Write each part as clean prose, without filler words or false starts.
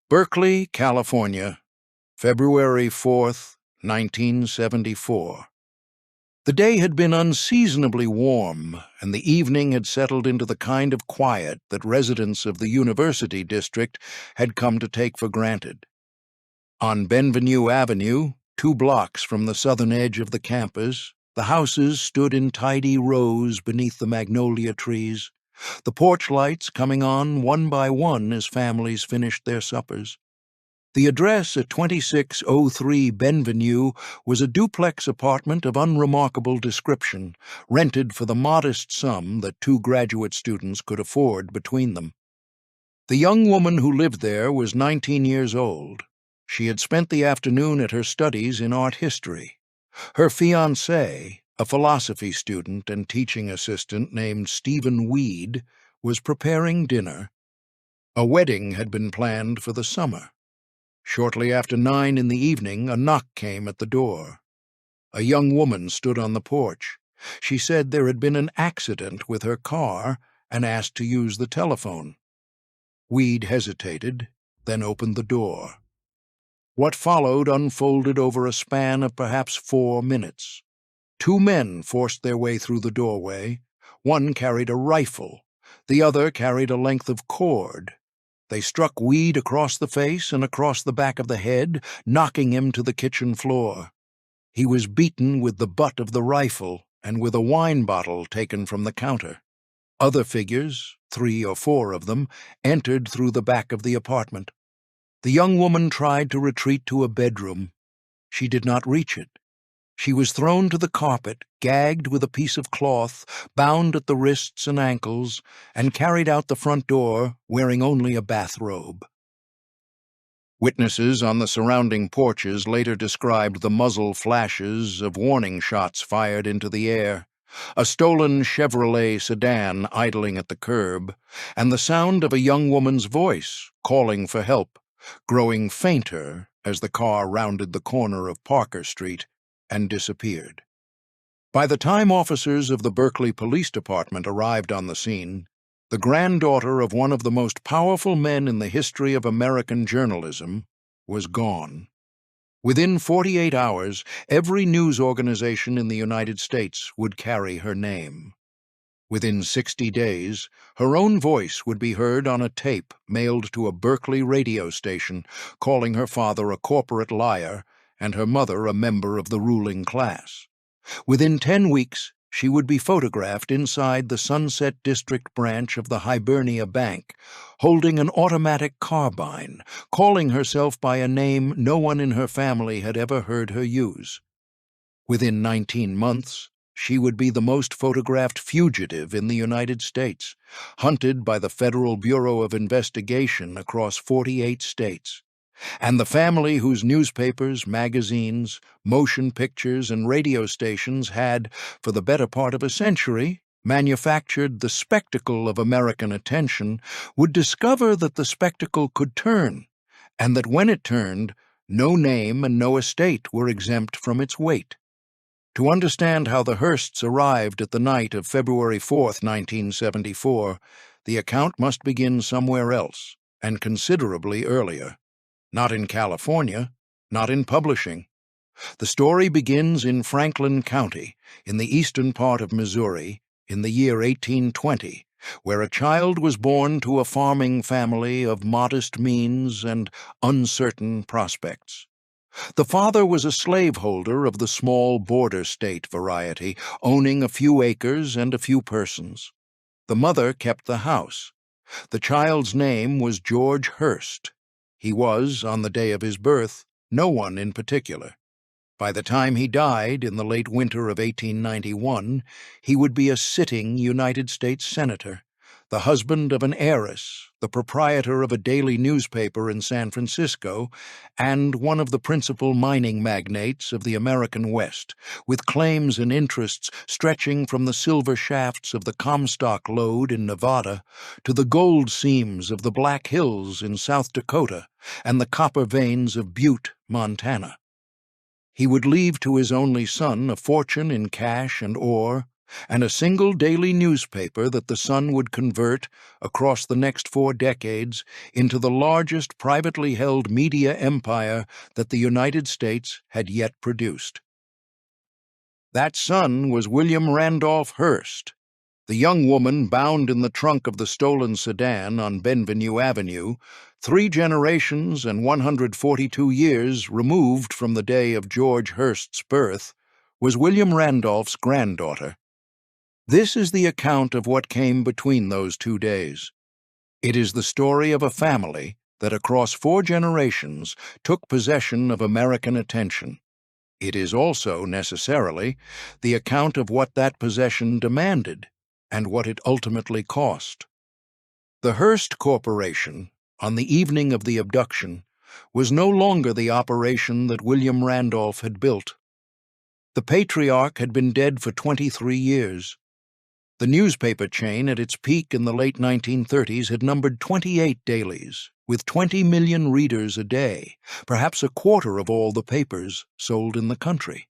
Berkeley, California, February 4th, 1974. The day had been unseasonably warm, and the evening had settled into the kind of quiet that residents of the University District had come to take for granted. On Benvenue Avenue, 2 blocks from the southern edge of the campus, the houses stood in tidy rows beneath the magnolia trees, the porch lights coming on one by one as families finished their suppers. The address at 2603 Benvenue was a duplex apartment of unremarkable description, rented for the modest sum that 2 graduate students could afford between them. The young woman who lived there was 19 years old. She had spent the afternoon at her studies in art history. Her fiancé, a philosophy student and teaching assistant named Stephen Weed, was preparing dinner. A wedding had been planned for the summer. Shortly after 9 in the evening, a knock came at the door. A young woman stood on the porch. She said there had been an accident with her car and asked to use the telephone. Weed hesitated, then opened the door. What followed unfolded over a span of perhaps 4 minutes. 2 men forced their way through the doorway. One carried a rifle. The other carried a length of cord. They struck Weed across the face and across the back of the head, knocking him to the kitchen floor. He was beaten with the butt of the rifle and with a wine bottle taken from the counter. Other figures, 3 or 4 of them, entered through the back of the apartment. The young woman tried to retreat to a bedroom. She did not reach it. She was thrown to the carpet, gagged with a piece of cloth, bound at the wrists and ankles, and carried out the front door wearing only a bathrobe. Witnesses on the surrounding porches later described the muzzle flashes of warning shots fired into the air, a stolen Chevrolet sedan idling at the curb, and the sound of a young woman's voice calling for help, growing fainter as the car rounded the corner of Parker Street and disappeared. By the time officers of the Berkeley Police Department arrived on the scene, the granddaughter of one of the most powerful men in the history of American journalism was gone. Within 48 hours, every news organization in the United States would carry her name. Within 60 days, her own voice would be heard on a tape mailed to a Berkeley radio station, calling her father a corporate liar and her mother a member of the ruling class. Within 10 weeks, she would be photographed inside the Sunset District branch of the Hibernia Bank, holding an automatic carbine, calling herself by a name no one in her family had ever heard her use. Within 19 months, she would be the most photographed fugitive in the United States, hunted by the Federal Bureau of Investigation across 48 states. And the family whose newspapers, magazines, motion pictures, and radio stations had, for the better part of a century, manufactured the spectacle of American attention, would discover that the spectacle could turn, and that when it turned, no name and no estate were exempt from its weight. To understand how the Hearsts arrived at the night of February 4th, 1974, the account must begin somewhere else, and considerably earlier. Not in California, not in publishing. The story begins in Franklin County, in the eastern part of Missouri, in the year 1820, where a child was born to a farming family of modest means and uncertain prospects. The father was a slaveholder of the small border state variety, owning a few acres and a few persons. The mother kept the house. The child's name was George Hearst. He was, on the day of his birth, no one in particular. By the time he died in the late winter of 1891, he would be a sitting United States senator, the husband of an heiress, the proprietor of a daily newspaper in San Francisco, and one of the principal mining magnates of the American West, with claims and interests stretching from the silver shafts of the Comstock Lode in Nevada to the gold seams of the Black Hills in South Dakota and the copper veins of Butte, Montana. He would leave to his only son a fortune in cash and ore, and a single daily newspaper that the Sun would convert, across the next 4 decades, into the largest privately held media empire that the United States had yet produced. That Sun was William Randolph Hearst, the young woman bound in the trunk of the stolen sedan on Benvenue Avenue, 3 generations and 142 years removed from the day of George Hearst's birth, was William Randolph's granddaughter. This is the account of what came between those 2 days. It is the story of a family that across 4 generations took possession of American attention. It is also, necessarily, the account of what that possession demanded and what it ultimately cost. The Hearst Corporation, on the evening of the abduction, was no longer the operation that William Randolph had built. The patriarch had been dead for 23 years. The newspaper chain at its peak in the late 1930s had numbered 28 dailies, with 20 million readers a day, perhaps a quarter of all the papers sold in the country.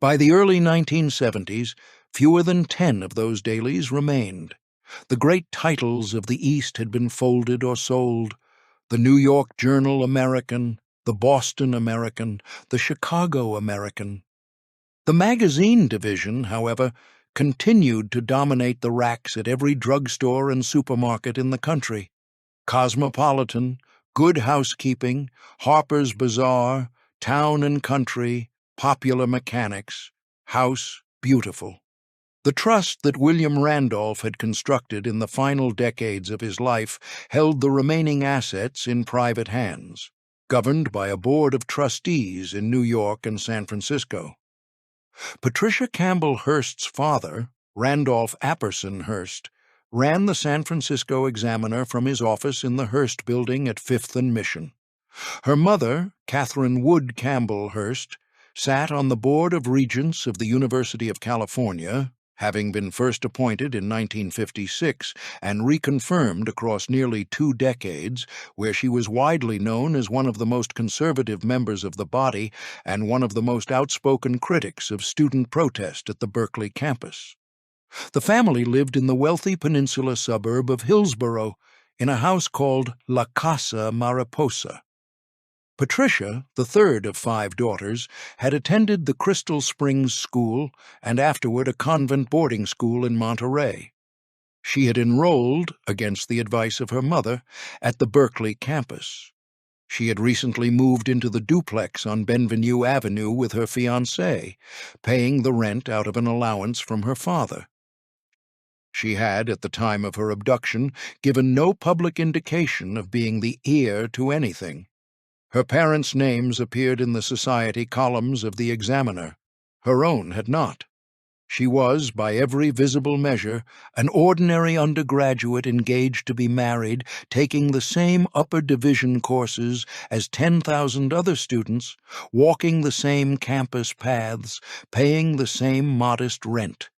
By the early 1970s, fewer than 10 of those dailies remained. The great titles of the East had been folded or sold: the New York Journal American, the Boston American, the Chicago American. The magazine division, however, continued to dominate the racks at every drugstore and supermarket in the country. Cosmopolitan, Good Housekeeping, Harper's Bazaar, Town and Country, Popular Mechanics, House Beautiful. The trust that William Randolph had constructed in the final decades of his life held the remaining assets in private hands, governed by a board of trustees in New York and San Francisco. Patricia Campbell Hearst's father, Randolph Apperson Hearst, ran the San Francisco Examiner from his office in the Hearst Building at 5th and Mission. Her mother, Catherine Wood Campbell Hearst, sat on the Board of Regents of the University of California, having been first appointed in 1956 and reconfirmed across nearly 2 decades, where she was widely known as one of the most conservative members of the body and one of the most outspoken critics of student protest at the Berkeley campus. The family lived in the wealthy peninsula suburb of Hillsborough, in a house called La Casa Mariposa. Patricia, the third of 5 daughters, had attended the Crystal Springs School and afterward a convent boarding school in Monterey. She had enrolled, against the advice of her mother, at the Berkeley campus. She had recently moved into the duplex on Benvenue Avenue with her fiancé, paying the rent out of an allowance from her father. She had, at the time of her abduction, given no public indication of being the heir to anything. Her parents' names appeared in the society columns of the Examiner. Her own had not. She was, by every visible measure, an ordinary undergraduate engaged to be married, taking the same upper division courses as 10,000 other students, walking the same campus paths, paying the same modest rent.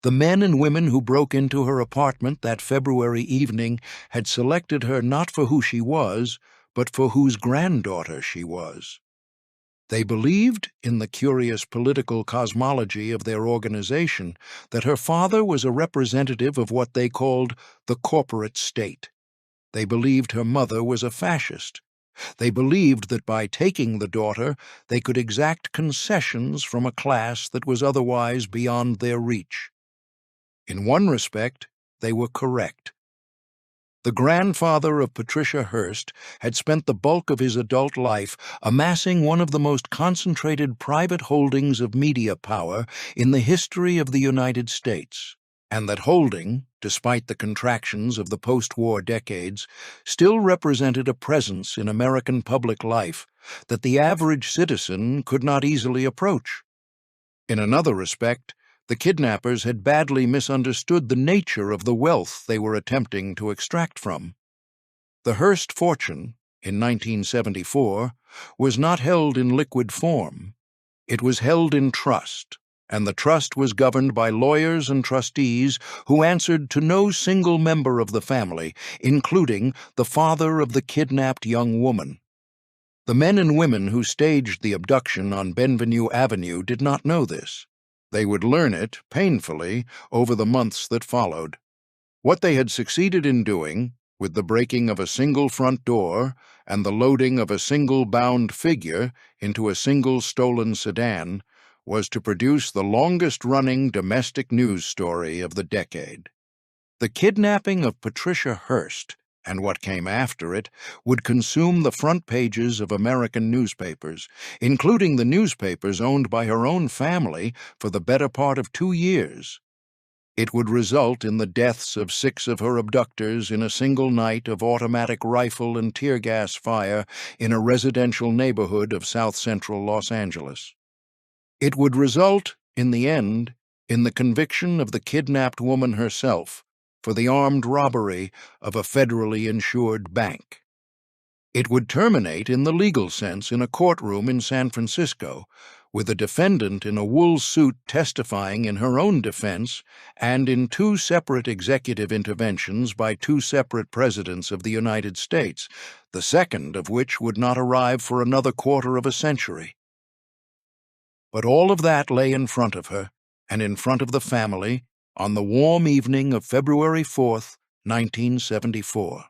The men and women who broke into her apartment that February evening had selected her not for who she was, but for whose granddaughter she was. They believed, in the curious political cosmology of their organization, that her father was a representative of what they called the corporate state. They believed her mother was a fascist. They believed that by taking the daughter, they could exact concessions from a class that was otherwise beyond their reach. In one respect, they were correct. The grandfather of Patricia Hearst had spent the bulk of his adult life amassing one of the most concentrated private holdings of media power in the history of the United States, and that holding, despite the contractions of the post-war decades, still represented a presence in American public life that the average citizen could not easily approach. In another respect, the kidnappers had badly misunderstood the nature of the wealth they were attempting to extract from. The Hearst fortune, in 1974, was not held in liquid form. It was held in trust, and the trust was governed by lawyers and trustees who answered to no single member of the family, including the father of the kidnapped young woman. The men and women who staged the abduction on Benvenue Avenue did not know this. They would learn it, painfully, over the months that followed. What they had succeeded in doing, with the breaking of a single front door and the loading of a single bound figure into a single stolen sedan, was to produce the longest-running domestic news story of the decade. The kidnapping of Patricia Hearst, and what came after it, would consume the front pages of American newspapers, including the newspapers owned by her own family for the better part of 2 years. It would result in the deaths of 6 of her abductors in a single night of automatic rifle and tear gas fire in a residential neighborhood of south-central Los Angeles. It would result, in the end, in the conviction of the kidnapped woman herself for the armed robbery of a federally insured bank. It would terminate, in the legal sense, in a courtroom in San Francisco, with a defendant in a wool suit testifying in her own defense and in 2 separate executive interventions by 2 separate presidents of the United States, the second of which would not arrive for another quarter of a century. But all of that lay in front of her, and in front of the family, on the warm evening of February 4th, 1974.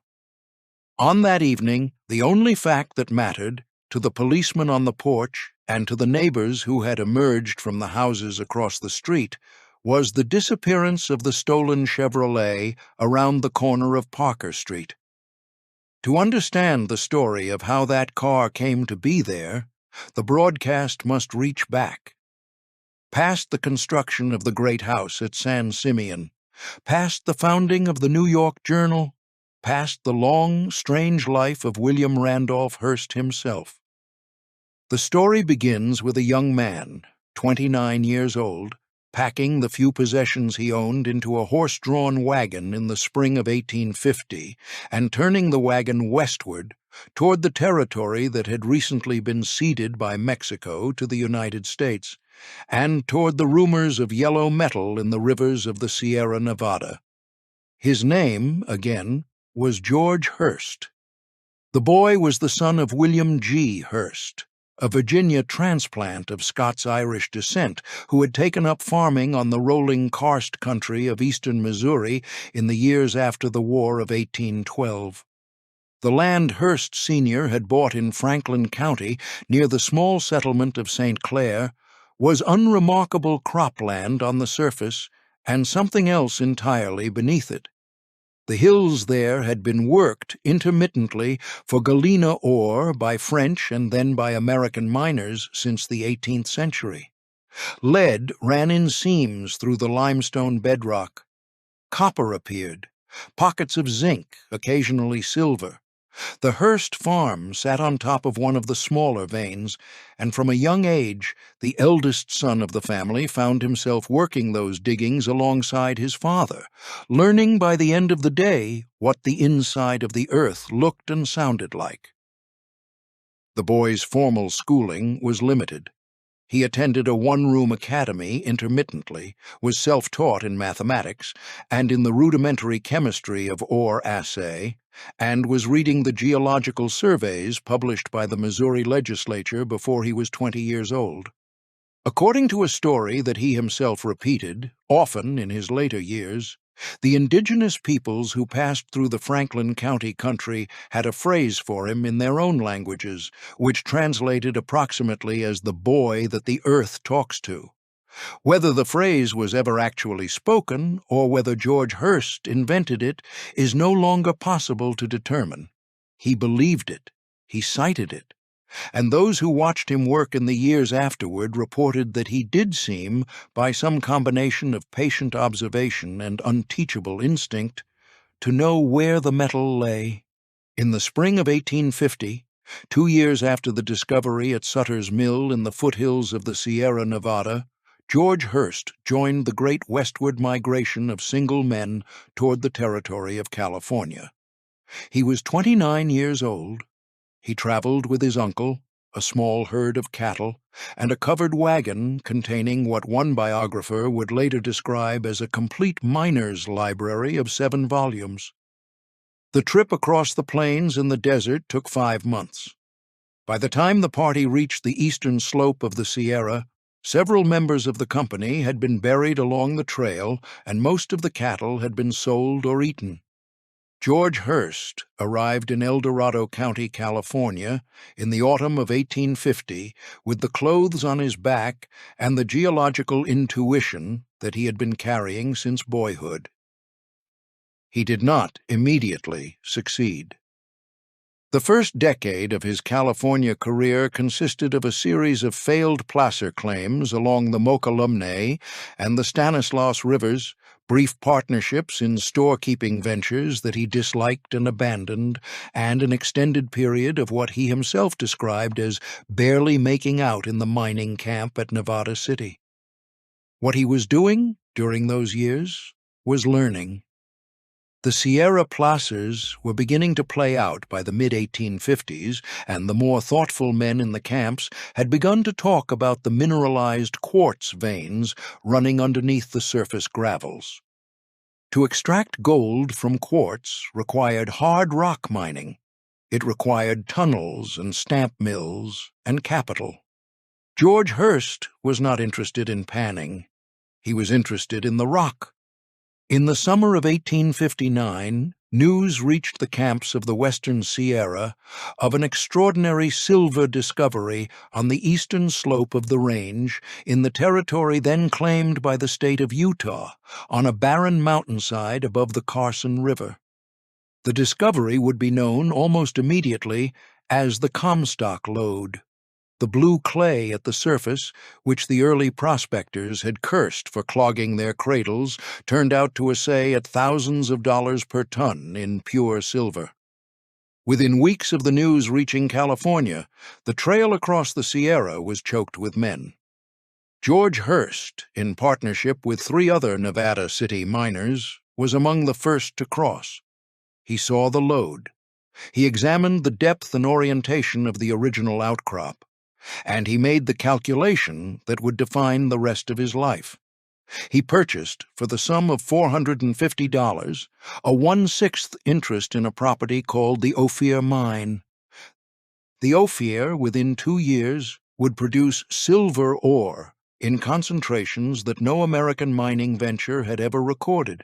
On that evening, the only fact that mattered, to the policeman on the porch and to the neighbors who had emerged from the houses across the street, was the disappearance of the stolen Chevrolet around the corner of Parker Street. To understand the story of how that car came to be there, the broadcast must reach back. Past the construction of the great house at San Simeon, past the founding of the New York Journal, past the long, strange life of William Randolph Hearst himself. The story begins with a young man, 29 years old, packing the few possessions he owned into a horse-drawn wagon in the spring of 1850 and turning the wagon westward toward the territory that had recently been ceded by Mexico to the United States, and toward the rumors of yellow metal in the rivers of the Sierra Nevada. His name, again, was George Hearst. The boy was the son of William G. Hearst, a Virginia transplant of Scots-Irish descent who had taken up farming on the rolling karst country of eastern Missouri in the years after the War of 1812. The land Hearst Sr. had bought in Franklin County near the small settlement of St. Clair was unremarkable cropland on the surface and something else entirely beneath it. The hills there had been worked intermittently for galena ore by French and then by American miners since the 18th century. Lead ran in seams through the limestone bedrock. Copper appeared, pockets of zinc, occasionally silver. The Hearst farm sat on top of one of the smaller veins, and from a young age the eldest son of the family found himself working those diggings alongside his father, learning by the end of the day what the inside of the earth looked and sounded like. The boy's formal schooling was limited. He attended a one-room academy intermittently, was self-taught in mathematics and in the rudimentary chemistry of ore assay, and was reading the geological surveys published by the Missouri legislature before he was 20 years old. According to a story that he himself repeated, often in his later years, the indigenous peoples who passed through the Franklin County country had a phrase for him in their own languages, which translated approximately as the boy that the earth talks to. Whether the phrase was ever actually spoken, or whether George Hearst invented it, is no longer possible to determine. He believed it. He cited it. And those who watched him work in the years afterward reported that he did seem, by some combination of patient observation and unteachable instinct, to know where the metal lay. In the spring of 1850, 2 years after the discovery at Sutter's Mill in the foothills of the Sierra Nevada, George Hearst joined the great westward migration of single men toward the territory of California. He was 29 years old. He traveled with his uncle, a small herd of cattle, and a covered wagon containing what one biographer would later describe as a complete miner's library of 7 volumes. The trip across the plains and the desert took 5 months. By the time the party reached the eastern slope of the Sierra, Several members of the company had been buried along the trail, and most of the cattle had been sold or eaten. George Hearst arrived in El Dorado County, California, in the autumn of 1850 with the clothes on his back and the geological intuition that he had been carrying since boyhood. He did not immediately succeed. The first decade of his California career consisted of a series of failed placer claims along the Mokelumne and the Stanislaus rivers, brief partnerships in storekeeping ventures that he disliked and abandoned, and an extended period of what he himself described as barely making out in the mining camp at Nevada City. What he was doing during those years was learning. The Sierra placers were beginning to play out by the mid-1850s, and the more thoughtful men in the camps had begun to talk about the mineralized quartz veins running underneath the surface gravels. To extract gold from quartz required hard rock mining. It required tunnels and stamp mills and capital. George Hearst was not interested in panning. He was interested in the rock. In the summer of 1859, news reached the camps of the Western Sierra of an extraordinary silver discovery on the eastern slope of the range in the territory then claimed by the state of Utah, on a barren mountainside above the Carson River. The discovery would be known almost immediately as the Comstock Lode. The blue clay at the surface, which the early prospectors had cursed for clogging their cradles, turned out to assay at thousands of dollars per ton in pure silver. Within weeks of the news reaching California, the trail across the Sierra was choked with men. George Hearst, in partnership with 3 other Nevada City miners, was among the first to cross. He saw the lode. He examined the depth and orientation of the original outcrop, and he made the calculation that would define the rest of his life. He purchased, for the sum of $450, a 1/6 interest in a property called the Ophir Mine. The Ophir, within 2 years, would produce silver ore in concentrations that no American mining venture had ever recorded.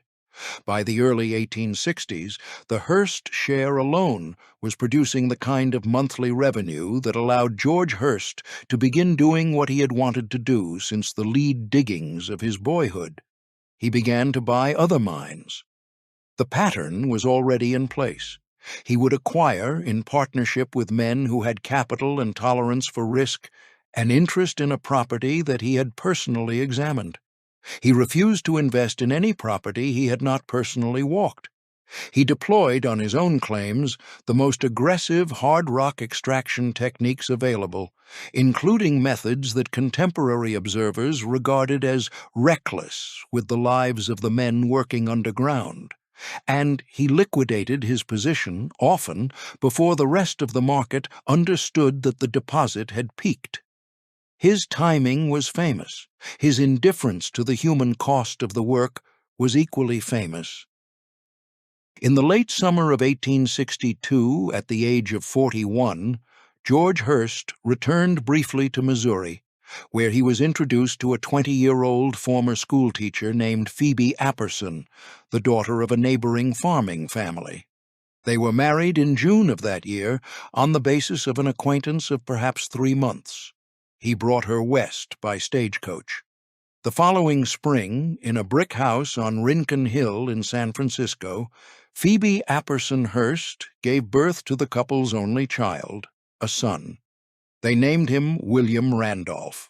By the early 1860s, the Hearst share alone was producing the kind of monthly revenue that allowed George Hearst to begin doing what he had wanted to do since the lead diggings of his boyhood. He began to buy other mines. The pattern was already in place. He would acquire, in partnership with men who had capital and tolerance for risk, an interest in a property that he had personally examined. He refused to invest in any property he had not personally walked. He deployed, on his own claims, the most aggressive hard rock extraction techniques available, including methods that contemporary observers regarded as reckless with the lives of the men working underground. And he liquidated his position, often, before the rest of the market understood that the deposit had peaked. His timing was famous. His indifference to the human cost of the work was equally famous. In the late summer of 1862, at the age of 41, George Hearst returned briefly to Missouri, where he was introduced to a 20-year-old former schoolteacher named Phoebe Apperson, the daughter of a neighboring farming family. They were married in June of that year on the basis of an acquaintance of perhaps 3 months. He brought her west by stagecoach. The following spring, in a brick house on Rincon Hill in San Francisco, Phoebe Apperson Hearst gave birth to the couple's only child, a son. They named him William Randolph.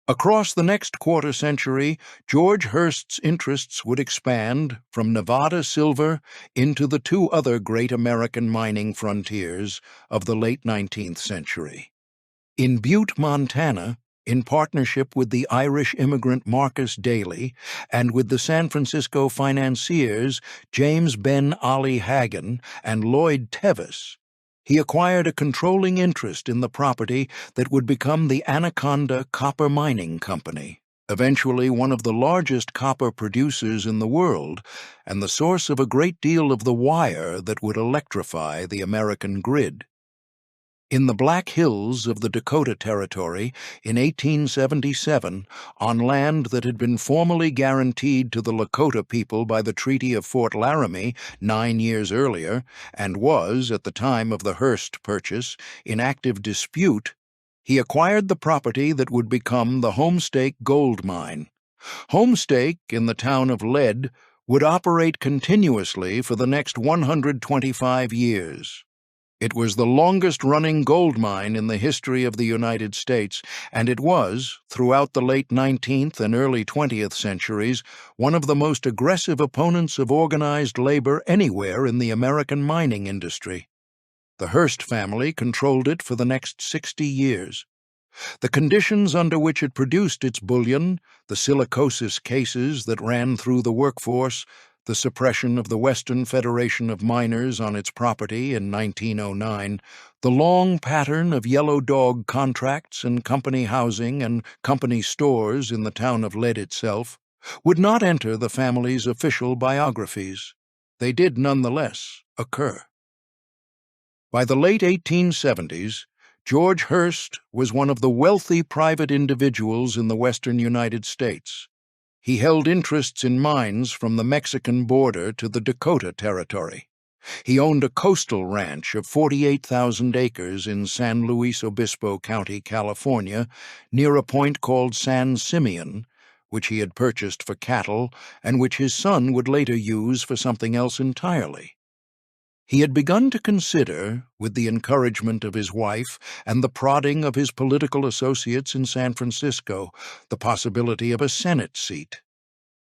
Across the next quarter century, George Hearst's interests would expand from Nevada silver into the 2 other great American mining frontiers of the late 19th century. In Butte, Montana, in partnership with the Irish immigrant Marcus Daly and with the San Francisco financiers James Ben Ali Hagan and Lloyd Tevis, he acquired a controlling interest in the property that would become the Anaconda Copper Mining Company, eventually one of the largest copper producers in the world and the source of a great deal of the wire that would electrify the American grid. In the Black Hills of the Dakota Territory in 1877, on land that had been formally guaranteed to the Lakota people by the Treaty of Fort Laramie 9 years earlier, and was, at the time of the Hearst purchase, in active dispute, he acquired the property that would become the Homestake Gold Mine. Homestake, in the town of Lode, would operate continuously for the next 125 years. It was the longest-running gold mine in the history of the United States, and it was, throughout the late 19th and early 20th centuries, one of the most aggressive opponents of organized labor anywhere in the American mining industry. The Hearst family controlled it for the next 60 years. The conditions under which it produced its bullion, the silicosis cases that ran through the workforce, the suppression of the Western Federation of Miners on its property in 1909, the long pattern of yellow dog contracts and company housing and company stores in the town of Lode itself, would not enter the family's official biographies. They did nonetheless occur. By the late 1870s, George Hearst was one of the wealthy private individuals in the western United States. He held interests in mines from the Mexican border to the Dakota Territory. He owned a coastal ranch of 48,000 acres in San Luis Obispo County, California, near a point called San Simeon, which he had purchased for cattle and which his son would later use for something else entirely. He had begun to consider, with the encouragement of his wife and the prodding of his political associates in San Francisco, the possibility of a Senate seat.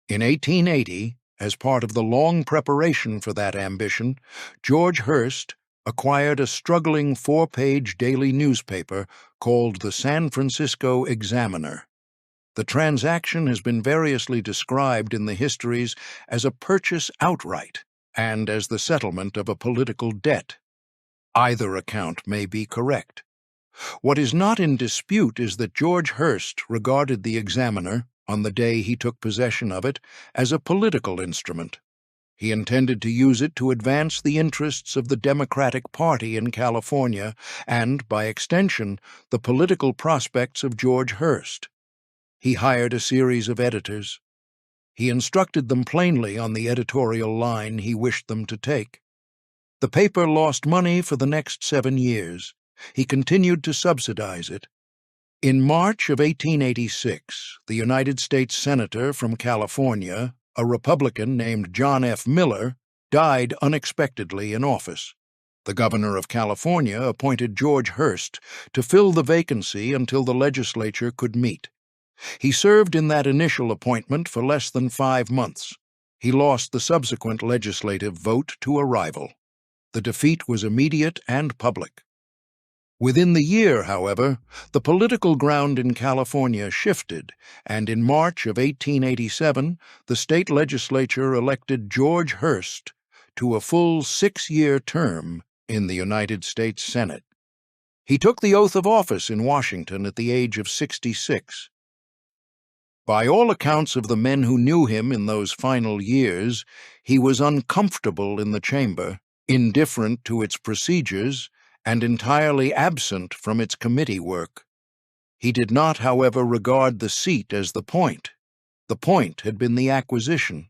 In 1880, as part of the long preparation for that ambition, George Hearst acquired a struggling 4-page daily newspaper called the San Francisco Examiner. The transaction has been variously described in the histories as a purchase outright and as the settlement of a political debt. Either account may be correct. What is not in dispute is that George Hearst regarded the Examiner, on the day he took possession of it, as a political instrument. He intended to use it to advance the interests of the Democratic Party in California and, by extension, the political prospects of George Hearst. He hired a series of editors. He instructed them plainly on the editorial line he wished them to take. The paper lost money for the next 7 years. He continued to subsidize it. In March of 1886, the United States Senator from California, a Republican named John F. Miller, died unexpectedly in office. The governor of California appointed George Hearst to fill the vacancy until the legislature could meet. He served in that initial appointment for less than 5 months. He lost the subsequent legislative vote to a rival. The defeat was immediate and public. Within the year, however, the political ground in California shifted, and in March of 1887, the state legislature elected George Hearst to a full 6-year term in the United States Senate. He took the oath of office in Washington at the age of 66. By all accounts of the men who knew him in those final years, he was uncomfortable in the chamber, indifferent to its procedures, and entirely absent from its committee work. He did not, however, regard the seat as the point. The point had been the acquisition.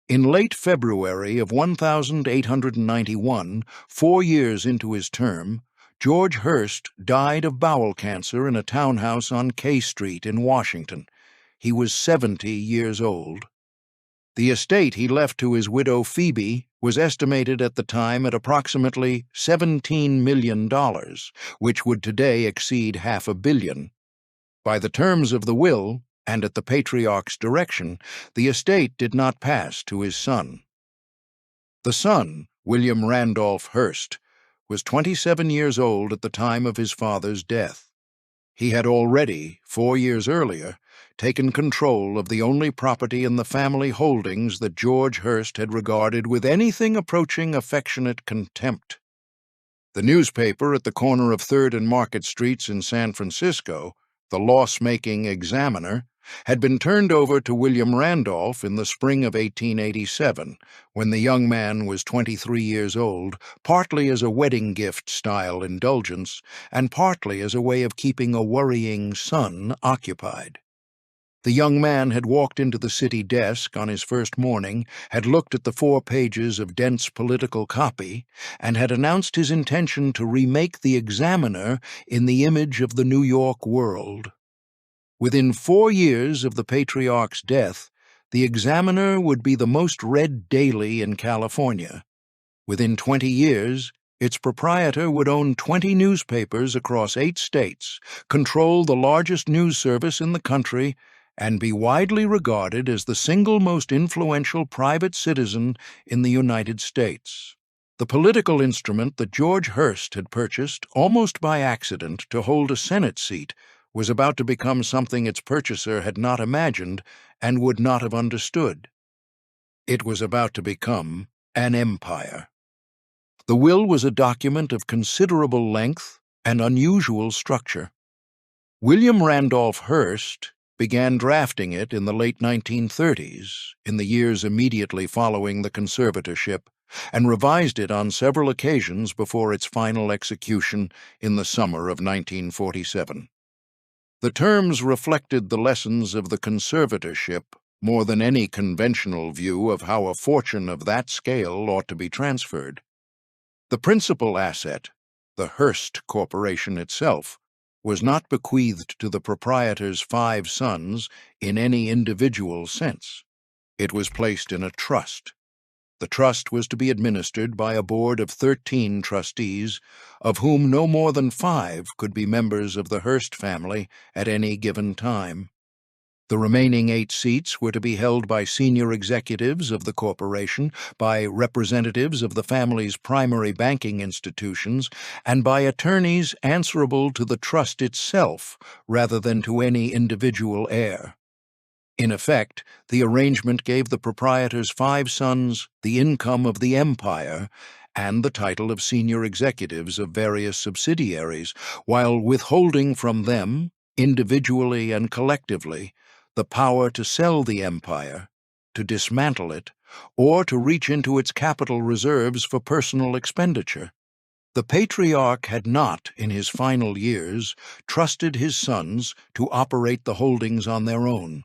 In late February of 1891, 4 years into his term, George Hearst died of bowel cancer in a townhouse on K Street in Washington. He was 70 years old. The estate he left to his widow Phoebe was estimated at the time at approximately $17 million, which would today exceed $500 million. By the terms of the will, and at the patriarch's direction, the estate did not pass to his son. The son, William Randolph Hearst, was 27 years old at the time of his father's death. He had already, 4 years earlier, taken control of the only property in the family holdings that George Hearst had regarded with anything approaching affectionate contempt. The newspaper at the corner of 3rd and Market Streets in San Francisco, the loss-making Examiner, had been turned over to William Randolph in the spring of 1887, when the young man was 23 years old, partly as a wedding gift-style indulgence, and partly as a way of keeping a worrying son occupied. The young man had walked into the city desk on his first morning, had looked at the 4 pages of dense political copy, and had announced his intention to remake the Examiner in the image of the New York World. Within 4 years of the patriarch's death, the Examiner would be the most read daily in California. Within 20 years, its proprietor would own 20 newspapers across 8 states, control the largest news service in the country, and be widely regarded as the single most influential private citizen in the United States. The political instrument that George Hearst had purchased, almost by accident, to hold a Senate seat, was about to become something its purchaser had not imagined and would not have understood. It was about to become an empire. The will was a document of considerable length and unusual structure. William Randolph Hearst began drafting it in the late 1930s, in the years immediately following the conservatorship, and revised it on several occasions before its final execution in the summer of 1947. The terms reflected the lessons of the conservatorship more than any conventional view of how a fortune of that scale ought to be transferred. The principal asset, the Hearst Corporation itself, was not bequeathed to the proprietor's 5 sons in any individual sense. It was placed in a trust. The trust was to be administered by a board of 13 trustees, of whom no more than 5 could be members of the Hearst family at any given time. The remaining 8 seats were to be held by senior executives of the corporation, by representatives of the family's primary banking institutions, and by attorneys answerable to the trust itself rather than to any individual heir. In effect, the arrangement gave the proprietor's 5 sons the income of the empire and the title of senior executives of various subsidiaries, while withholding from them, individually and collectively, the power to sell the empire, to dismantle it, or to reach into its capital reserves for personal expenditure. The patriarch had not, in his final years, trusted his sons to operate the holdings on their own.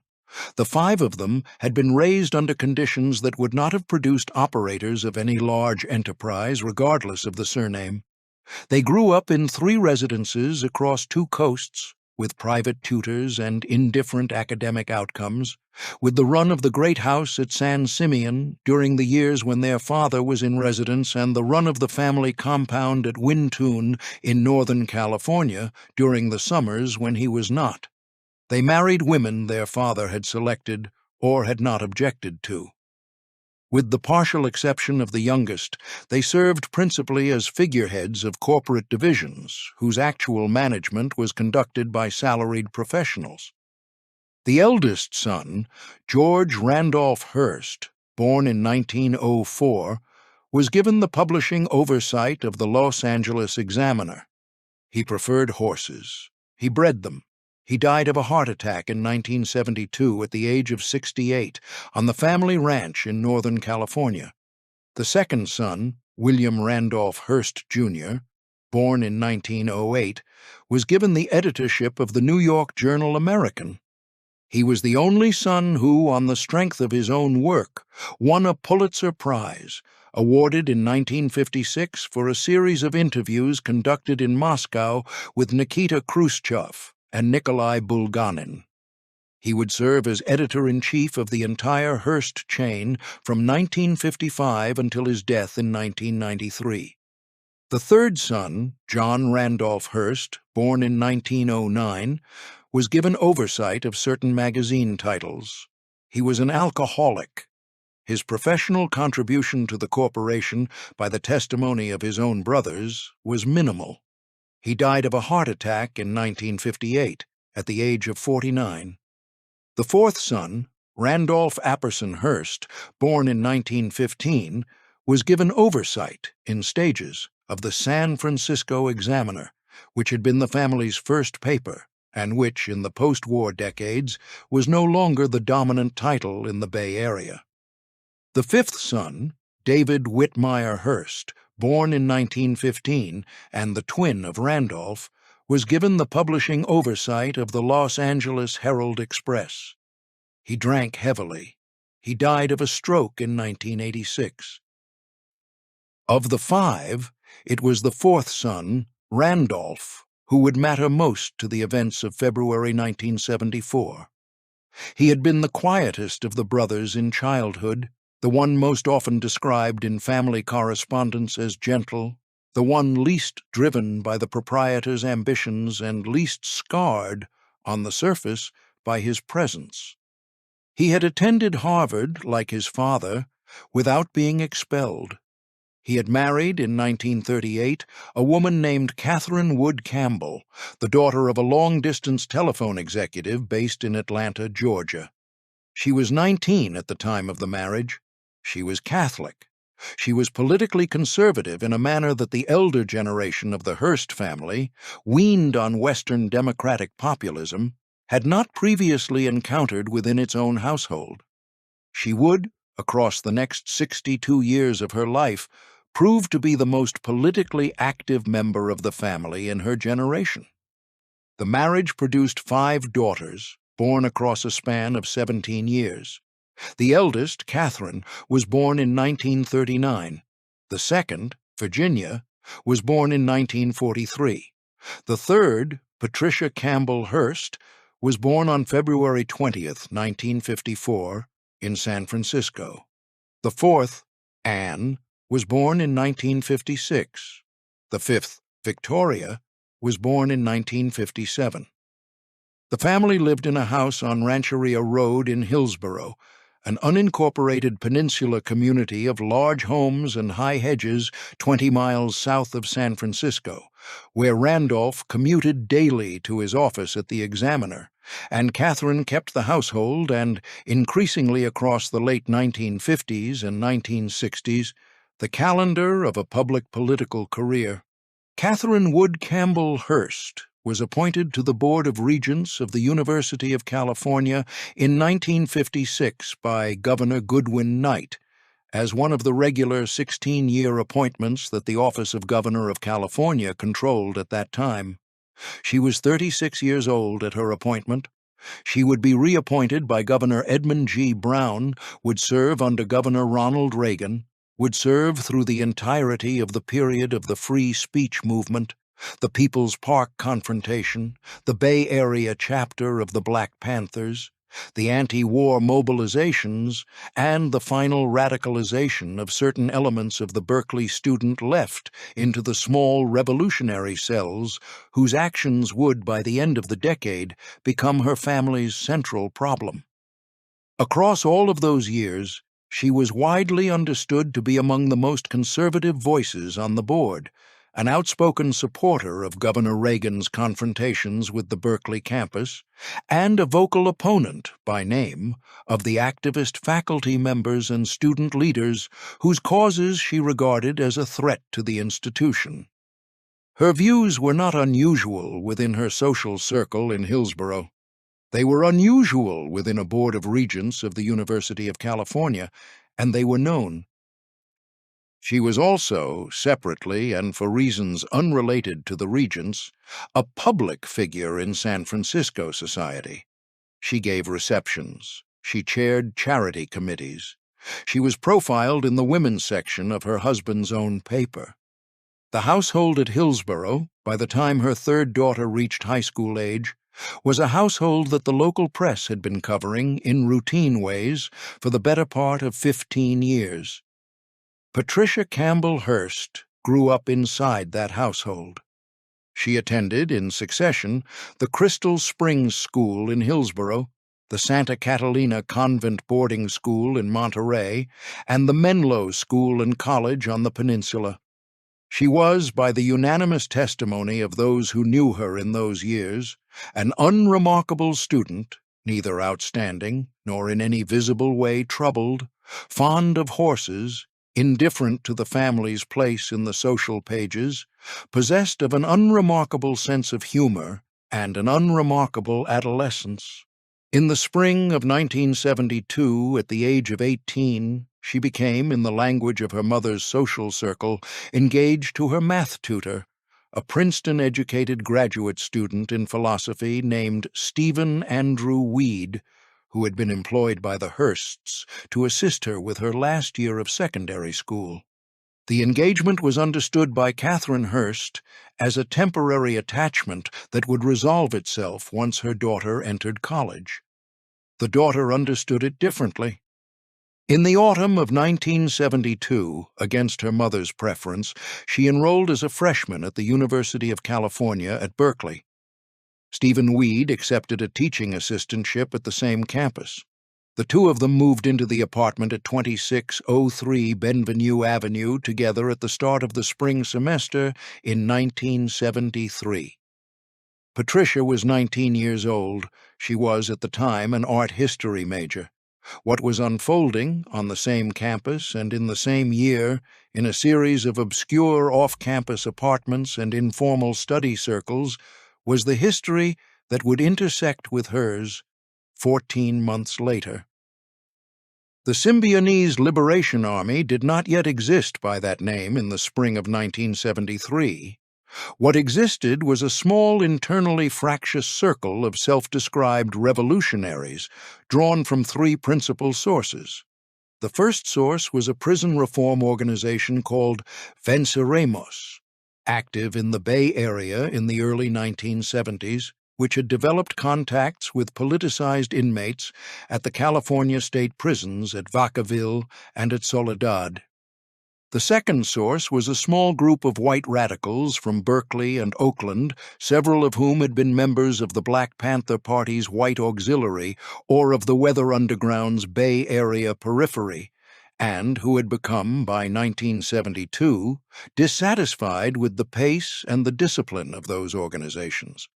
The 5 of them had been raised under conditions that would not have produced operators of any large enterprise, regardless of the surname. They grew up in 3 residences across 2 coasts, with private tutors and indifferent academic outcomes, with the run of the great house at San Simeon during the years when their father was in residence and the run of the family compound at Wintoon in Northern California during the summers when he was not. They married women their father had selected or had not objected to. With the partial exception of the youngest, they served principally as figureheads of corporate divisions, whose actual management was conducted by salaried professionals. The eldest son, George Randolph Hearst, born in 1904, was given the publishing oversight of the Los Angeles Examiner. He preferred horses. He bred them. He died of a heart attack in 1972 at the age of 68 on the family ranch in Northern California. The second son, William Randolph Hearst, Jr., born in 1908, was given the editorship of the New York Journal American. He was the only son who, on the strength of his own work, won a Pulitzer Prize, awarded in 1956 for a series of interviews conducted in Moscow with Nikita Khrushchev and Nikolai Bulganin. He would serve as editor-in-chief of the entire Hearst chain from 1955 until his death in 1993. The third son, John Randolph Hearst, born in 1909, was given oversight of certain magazine titles. He was an alcoholic. His professional contribution to the corporation, by the testimony of his own brothers, was minimal. He died of a heart attack in 1958, at the age of 49. The fourth son, Randolph Apperson Hearst, born in 1915, was given oversight, in stages, of the San Francisco Examiner, which had been the family's first paper, and which, in the post-war decades, was no longer the dominant title in the Bay Area. The fifth son, David Whitmire Hearst, born in 1915 and the twin of Randolph, was given the publishing oversight of the Los Angeles Herald-Express. He drank heavily. He died of a stroke in 1986. Of the five, it was the fourth son, Randolph, who would matter most to the events of February 1974. He had been the quietest of the brothers in childhood, the one most often described in family correspondence as gentle, the one least driven by the proprietor's ambitions and least scarred, on the surface, by his presence. He had attended Harvard, like his father, without being expelled. He had married, in 1938, a woman named Catherine Wood Campbell, the daughter of a long-distance telephone executive based in Atlanta, Georgia. She was 19 at the time of the marriage. She was Catholic. She was politically conservative in a manner that the elder generation of the Hearst family, weaned on Western democratic populism, had not previously encountered within its own household. She would, across the next 62 years of her life, prove to be the most politically active member of the family in her generation. The marriage produced 5 daughters, born across a span of 17 years. The eldest, Catherine, was born in 1939. The second, Virginia, was born in 1943. The third, Patricia Campbell Hearst, was born on February 20th, 1954, in San Francisco. The fourth, Anne, was born in 1956. The fifth, Victoria, was born in 1957. The family lived in a house on Rancheria Road in Hillsborough, an unincorporated peninsula community of large homes and high hedges 20 miles south of San Francisco, where Randolph commuted daily to his office at the Examiner, and Catherine kept the household and, increasingly across the late 1950s and 1960s, the calendar of a public political career. Catherine Wood Campbell Hearst was appointed to the Board of Regents of the University of California in 1956 by Governor Goodwin Knight, as one of the regular 16-year appointments that the office of Governor of California controlled at that time. She was 36 years old at her appointment. She would be reappointed by Governor Edmund G. Brown, would serve under Governor Ronald Reagan, would serve through the entirety of the period of the free speech movement, the People's Park confrontation, the Bay Area chapter of the Black Panthers, the anti-war mobilizations, and the final radicalization of certain elements of the Berkeley student left into the small revolutionary cells whose actions would, by the end of the decade, become her family's central problem. Across all of those years, she was widely understood to be among the most conservative voices on the board, an outspoken supporter of Governor Reagan's confrontations with the Berkeley campus, and a vocal opponent, by name, of the activist faculty members and student leaders whose causes she regarded as a threat to the institution. Her views were not unusual within her social circle in Hillsborough. They were unusual within a Board of Regents of the University of California, and they were known. She was also, separately and for reasons unrelated to the regents, a public figure in San Francisco society. She gave receptions. She chaired charity committees. She was profiled in the women's section of her husband's own paper. The household at Hillsborough, by the time her third daughter reached high school age, was a household that the local press had been covering in routine ways for the better part of 15 years. Patricia Campbell Hearst grew up inside that household. She attended, in succession, the Crystal Springs School in Hillsborough, the Santa Catalina Convent Boarding School in Monterey, and the Menlo School and College on the peninsula. She was, by the unanimous testimony of those who knew her in those years, an unremarkable student, neither outstanding nor in any visible way troubled, fond of horses, indifferent to the family's place in the social pages, possessed of an unremarkable sense of humor, and an unremarkable adolescence. In the spring of 1972, at the age of 18, she became, in the language of her mother's social circle, engaged to her math tutor, a Princeton-educated graduate student in philosophy named Stephen Andrew Weed, who had been employed by the Hearsts to assist her with her last year of secondary school. The engagement was understood by Catherine Hearst as a temporary attachment that would resolve itself once her daughter entered college. The daughter understood it differently. In the autumn of 1972, against her mother's preference, she enrolled as a freshman at the University of California at Berkeley. Stephen Weed accepted a teaching assistantship at the same campus. The two of them moved into the apartment at 2603 Benvenue Avenue together at the start of the spring semester in 1973. Patricia was 19 years old. She was, at the time, an art history major. What was unfolding on the same campus and in the same year, in a series of obscure off-campus apartments and informal study circles, was the history that would intersect with hers 14 months later. The Symbionese Liberation Army did not yet exist by that name in the spring of 1973. What existed was a small, internally fractious circle of self-described revolutionaries, drawn from three principal sources. The first source was a prison reform organization called Venceremos, active in the Bay Area in the early 1970s, which had developed contacts with politicized inmates at the California state prisons at Vacaville and at Soledad. The second source was a small group of white radicals from Berkeley and Oakland, several of whom had been members of the Black Panther Party's White Auxiliary or of the Weather Underground's Bay Area Periphery, and who had become, by 1972, dissatisfied with the pace and the discipline of those organizations.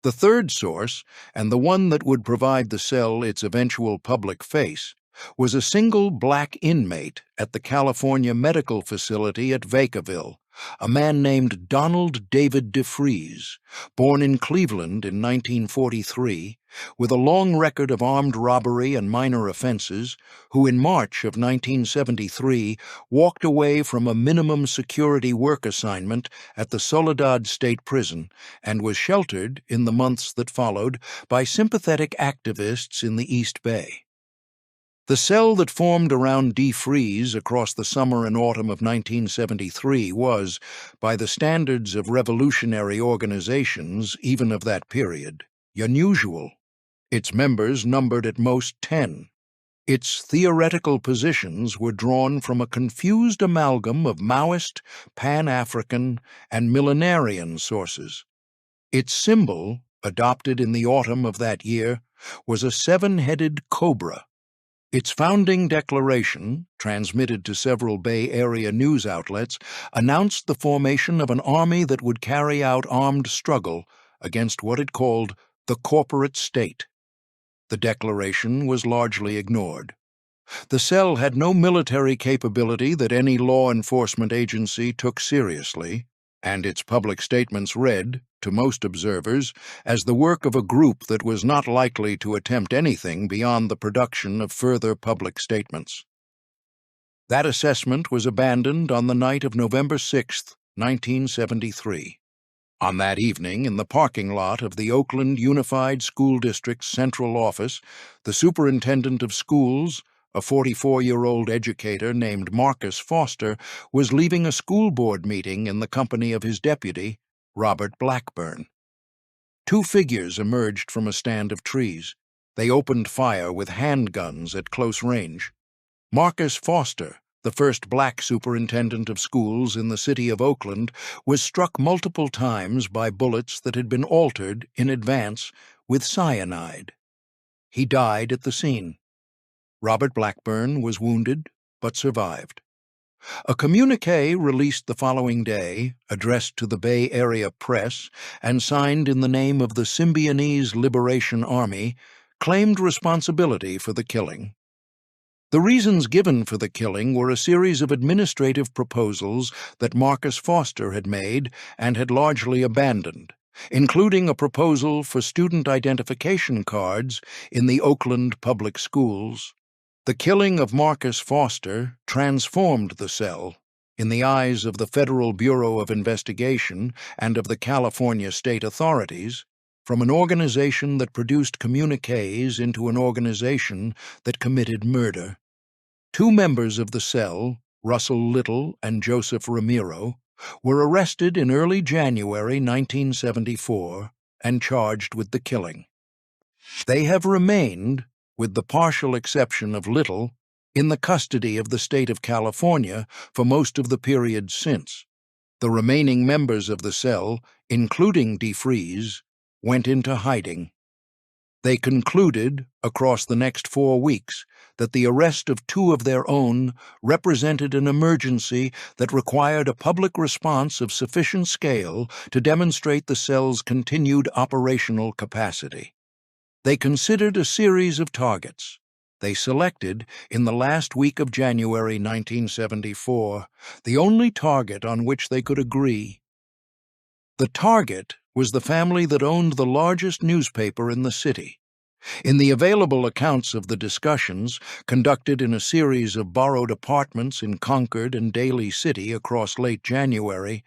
The third source, and the one that would provide the cell its eventual public face, was a single black inmate at the California Medical Facility at Vacaville, a man named Donald David DeFries, born in Cleveland in 1943, with a long record of armed robbery and minor offenses, who in March of 1973 walked away from a minimum security work assignment at the Soledad State Prison and was sheltered in the months that followed by sympathetic activists in the East Bay. The cell that formed around DeFries across the summer and autumn of 1973 was, by the standards of revolutionary organizations even of that period, unusual. Its members numbered at most 10. Its theoretical positions were drawn from a confused amalgam of Maoist, Pan-African, and millenarian sources. Its symbol, adopted in the autumn of that year, was a seven-headed cobra. Its founding declaration, transmitted to several Bay Area news outlets, announced the formation of an army that would carry out armed struggle against what it called the corporate state. The declaration was largely ignored. The cell had no military capability that any law enforcement agency took seriously, and its public statements read, to most observers, as the work of a group that was not likely to attempt anything beyond the production of further public statements. That assessment was abandoned on the night of November 6, 1973. On that evening, in the parking lot of the Oakland Unified School District's central office, the superintendent of schools, a 44-year-old educator named Marcus Foster, was leaving a school board meeting in the company of his deputy, Robert Blackburn. Two figures emerged from a stand of trees. They opened fire with handguns at close range. Marcus Foster, the first black superintendent of schools in the city of Oakland, was struck multiple times by bullets that had been altered in advance with cyanide. He died at the scene. Robert Blackburn was wounded but survived. A communiqué released the following day, addressed to the Bay Area press and signed in the name of the Symbionese Liberation Army, claimed responsibility for the killing. The reasons given for the killing were a series of administrative proposals that Marcus Foster had made and had largely abandoned, including a proposal for student identification cards in the Oakland public schools. The killing of Marcus Foster transformed the cell, in the eyes of the Federal Bureau of Investigation and of the California state authorities, from an organization that produced communiques into an organization that committed murder. Two members of the cell, Russell Little and Joseph Ramiro, were arrested in early January 1974 and charged with the killing. They have remained, with the partial exception of Little, in the custody of the state of California for most of the period since. The remaining members of the cell, including DeFries, went into hiding. They concluded, across the next 4 weeks, that the arrest of two of their own represented an emergency that required a public response of sufficient scale to demonstrate the cell's continued operational capacity. They considered a series of targets. They selected, in the last week of January 1974, the only target on which they could agree. The target was the family that owned the largest newspaper in the city. In the available accounts of the discussions, conducted in a series of borrowed apartments in Concord and Daly City across late January,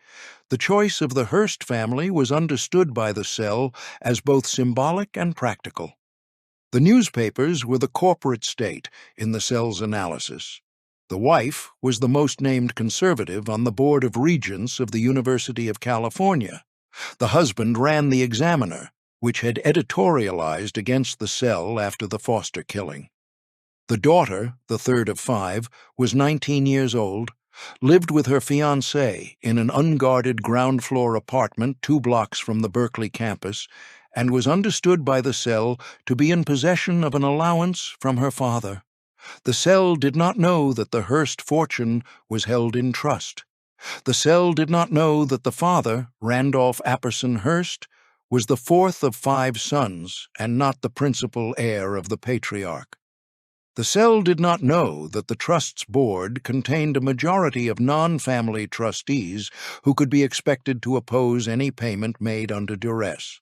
the choice of the Hearst family was understood by the cell as both symbolic and practical. The newspapers were the corporate state in the cell's analysis. The wife was the most named conservative on the Board of Regents of the University of California. The husband ran the Examiner, which had editorialized against the cell after the Foster killing. The daughter, the third of 5, was 19 years old, lived with her fiancé in an unguarded ground-floor apartment 2 blocks from the Berkeley campus, and was understood by the cell to be in possession of an allowance from her father. The cell did not know that the Hearst fortune was held in trust. The cell did not know that the father, Randolph Apperson Hearst, was the 4th of 5 sons and not the principal heir of the patriarch. The cell did not know that the trust's board contained a majority of non-family trustees who could be expected to oppose any payment made under duress.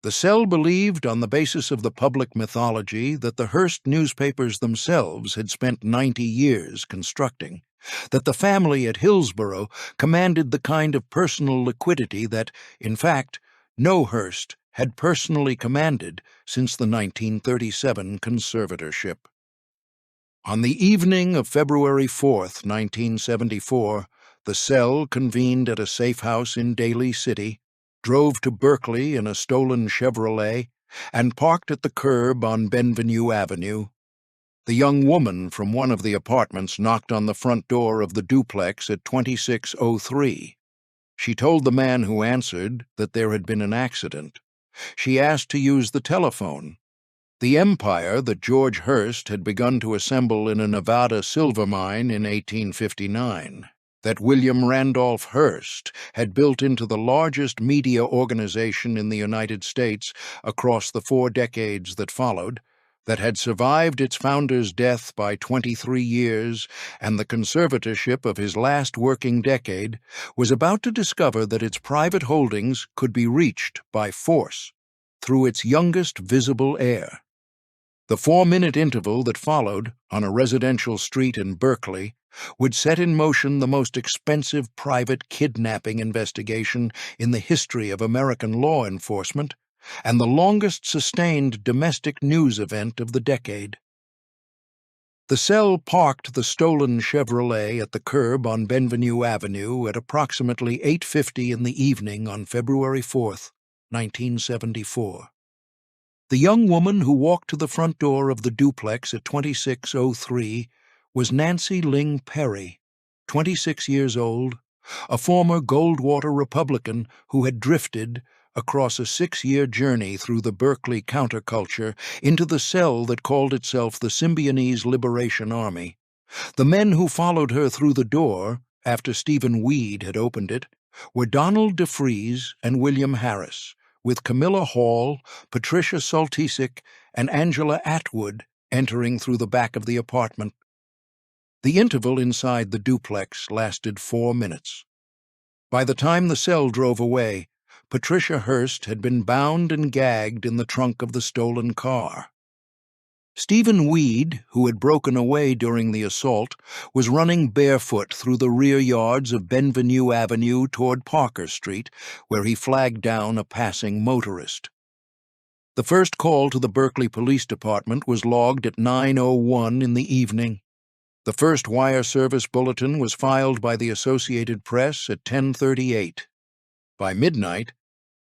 The cell believed, on the basis of the public mythology that the Hearst newspapers themselves had spent 90 years constructing, that the family at Hillsborough commanded the kind of personal liquidity that, in fact, no Hearst had personally commanded since the 1937 conservatorship. On the evening of February 4, 1974, the cell convened at a safe house in Daly City, drove to Berkeley in a stolen Chevrolet, and parked at the curb on Benvenue Avenue. The young woman from one of the apartments knocked on the front door of the duplex at 2603. She told the man who answered that there had been an accident. She asked to use the telephone. The empire that George Hearst had begun to assemble in a Nevada silver mine in 1859, that William Randolph Hearst had built into the largest media organization in the United States across the 4 decades that followed, that had survived its founder's death by 23 years and the conservatorship of his last working decade, was about to discover that its private holdings could be reached by force through its youngest visible heir. The 4-minute interval that followed, on a residential street in Berkeley, would set in motion the most expensive private kidnapping investigation in the history of American law enforcement, and the longest-sustained domestic news event of the decade. The cell parked the stolen Chevrolet at the curb on Benvenue Avenue at approximately 8:50 in the evening on February 4, 1974. The young woman who walked to the front door of the duplex at 2603 was Nancy Ling Perry, 26 years old, a former Goldwater Republican who had drifted, across a 6-year journey through the Berkeley counterculture, into the cell that called itself the Symbionese Liberation Army. The men who followed her through the door, after Stephen Weed had opened it, were Donald DeFries and William Harris, with Camilla Hall, Patricia Saltisic, and Angela Atwood entering through the back of the apartment. The interval inside the duplex lasted 4 minutes. By the time the cell drove away, Patricia Hearst had been bound and gagged in the trunk of the stolen car. Stephen Weed, who had broken away during the assault, was running barefoot through the rear yards of Benvenue Avenue toward Parker Street, where he flagged down a passing motorist. The first call to the Berkeley Police Department was logged at 9:01 in the evening. The first wire service bulletin was filed by the Associated Press at 10:38. By midnight,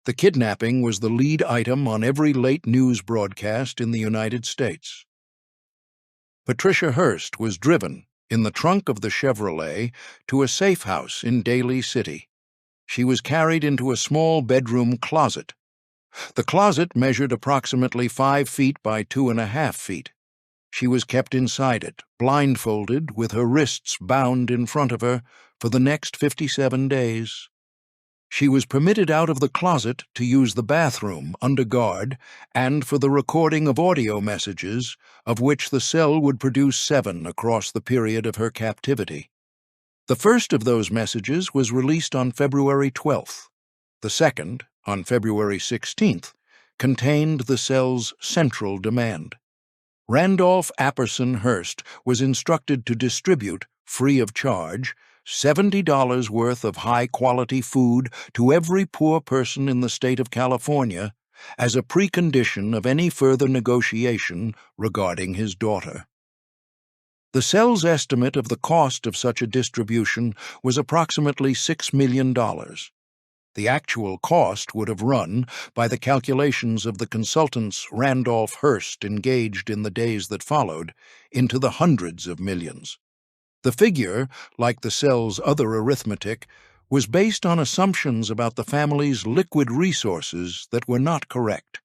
the kidnapping was the lead item on every late news broadcast in the United States. Patricia Hearst was driven, in the trunk of the Chevrolet, to a safe house in Daly City. She was carried into a small bedroom closet. The closet measured approximately 5 feet by 2.5 feet. She was kept inside it, blindfolded, with her wrists bound in front of her, for the next 57 days. She was permitted out of the closet to use the bathroom under guard and for the recording of audio messages, of which the cell would produce 7 across the period of her captivity. The first of those messages was released on February 12th. The second, on February 16th, contained the cell's central demand. Randolph Apperson Hearst was instructed to distribute, free of charge, $70 worth of high-quality food to every poor person in the state of California as a precondition of any further negotiation regarding his daughter. The cell's estimate of the cost of such a distribution was approximately $6 million. The actual cost would have run, by the calculations of the consultants Randolph Hearst engaged in the days that followed, into the hundreds of millions. The figure, like the cell's other arithmetic, was based on assumptions about the family's liquid resources that were not correct.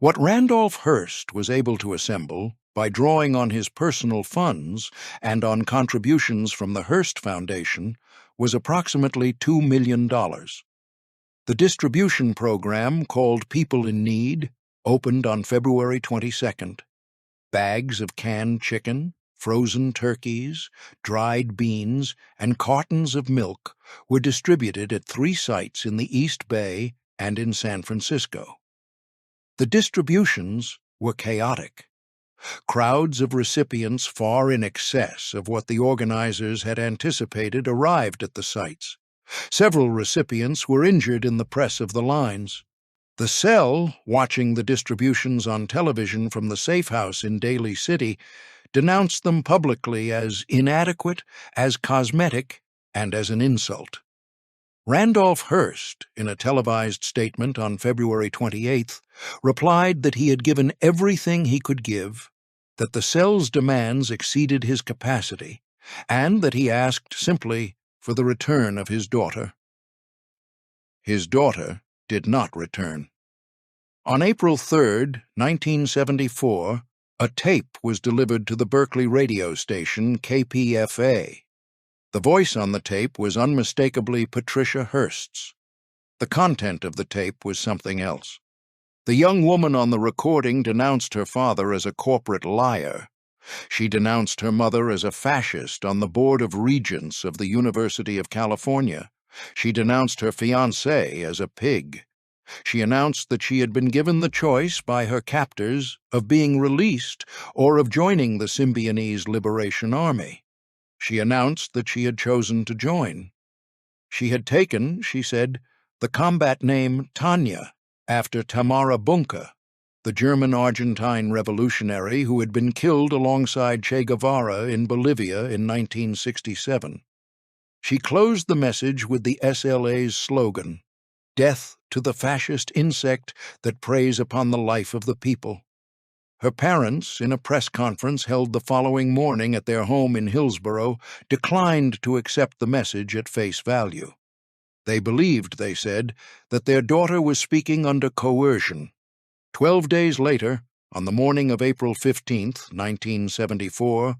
What Randolph Hearst was able to assemble, by drawing on his personal funds and on contributions from the Hearst Foundation, was approximately $2 million. The distribution program, called People in Need, opened on February 22nd. Bags of canned chicken, frozen turkeys, dried beans, and cartons of milk were distributed at 3 sites in the East Bay and in San Francisco. The distributions were chaotic. Crowds of recipients far in excess of what the organizers had anticipated arrived at the sites. Several recipients were injured in the press of the lines. The cell, watching the distributions on television from the safe house in Daly City, denounced them publicly as inadequate, as cosmetic, and as an insult. Randolph Hearst, in a televised statement on February 28th, replied that he had given everything he could give, that the cell's demands exceeded his capacity, and that he asked simply for the return of his daughter. His daughter did not return. On April 3, 1974, a tape was delivered to the Berkeley radio station KPFA. The voice on the tape was unmistakably Patricia Hearst's. The content of the tape was something else. The young woman on the recording denounced her father as a corporate liar. She denounced her mother as a fascist on the Board of Regents of the University of California. She denounced her fiancé as a pig. She announced that she had been given the choice by her captors of being released or of joining the Symbionese Liberation Army. She announced that she had chosen to join. She had taken, she said, the combat name Tanya after Tamara Bunke, the German-Argentine revolutionary who had been killed alongside Che Guevara in Bolivia in 1967. She closed the message with the SLA's slogan, "Death to the fascist insect that preys upon the life of the people." Her parents, in a press conference held the following morning at their home in Hillsborough, declined to accept the message at face value. They believed, they said, that their daughter was speaking under coercion. 12 days later, on the morning of April 15, 1974,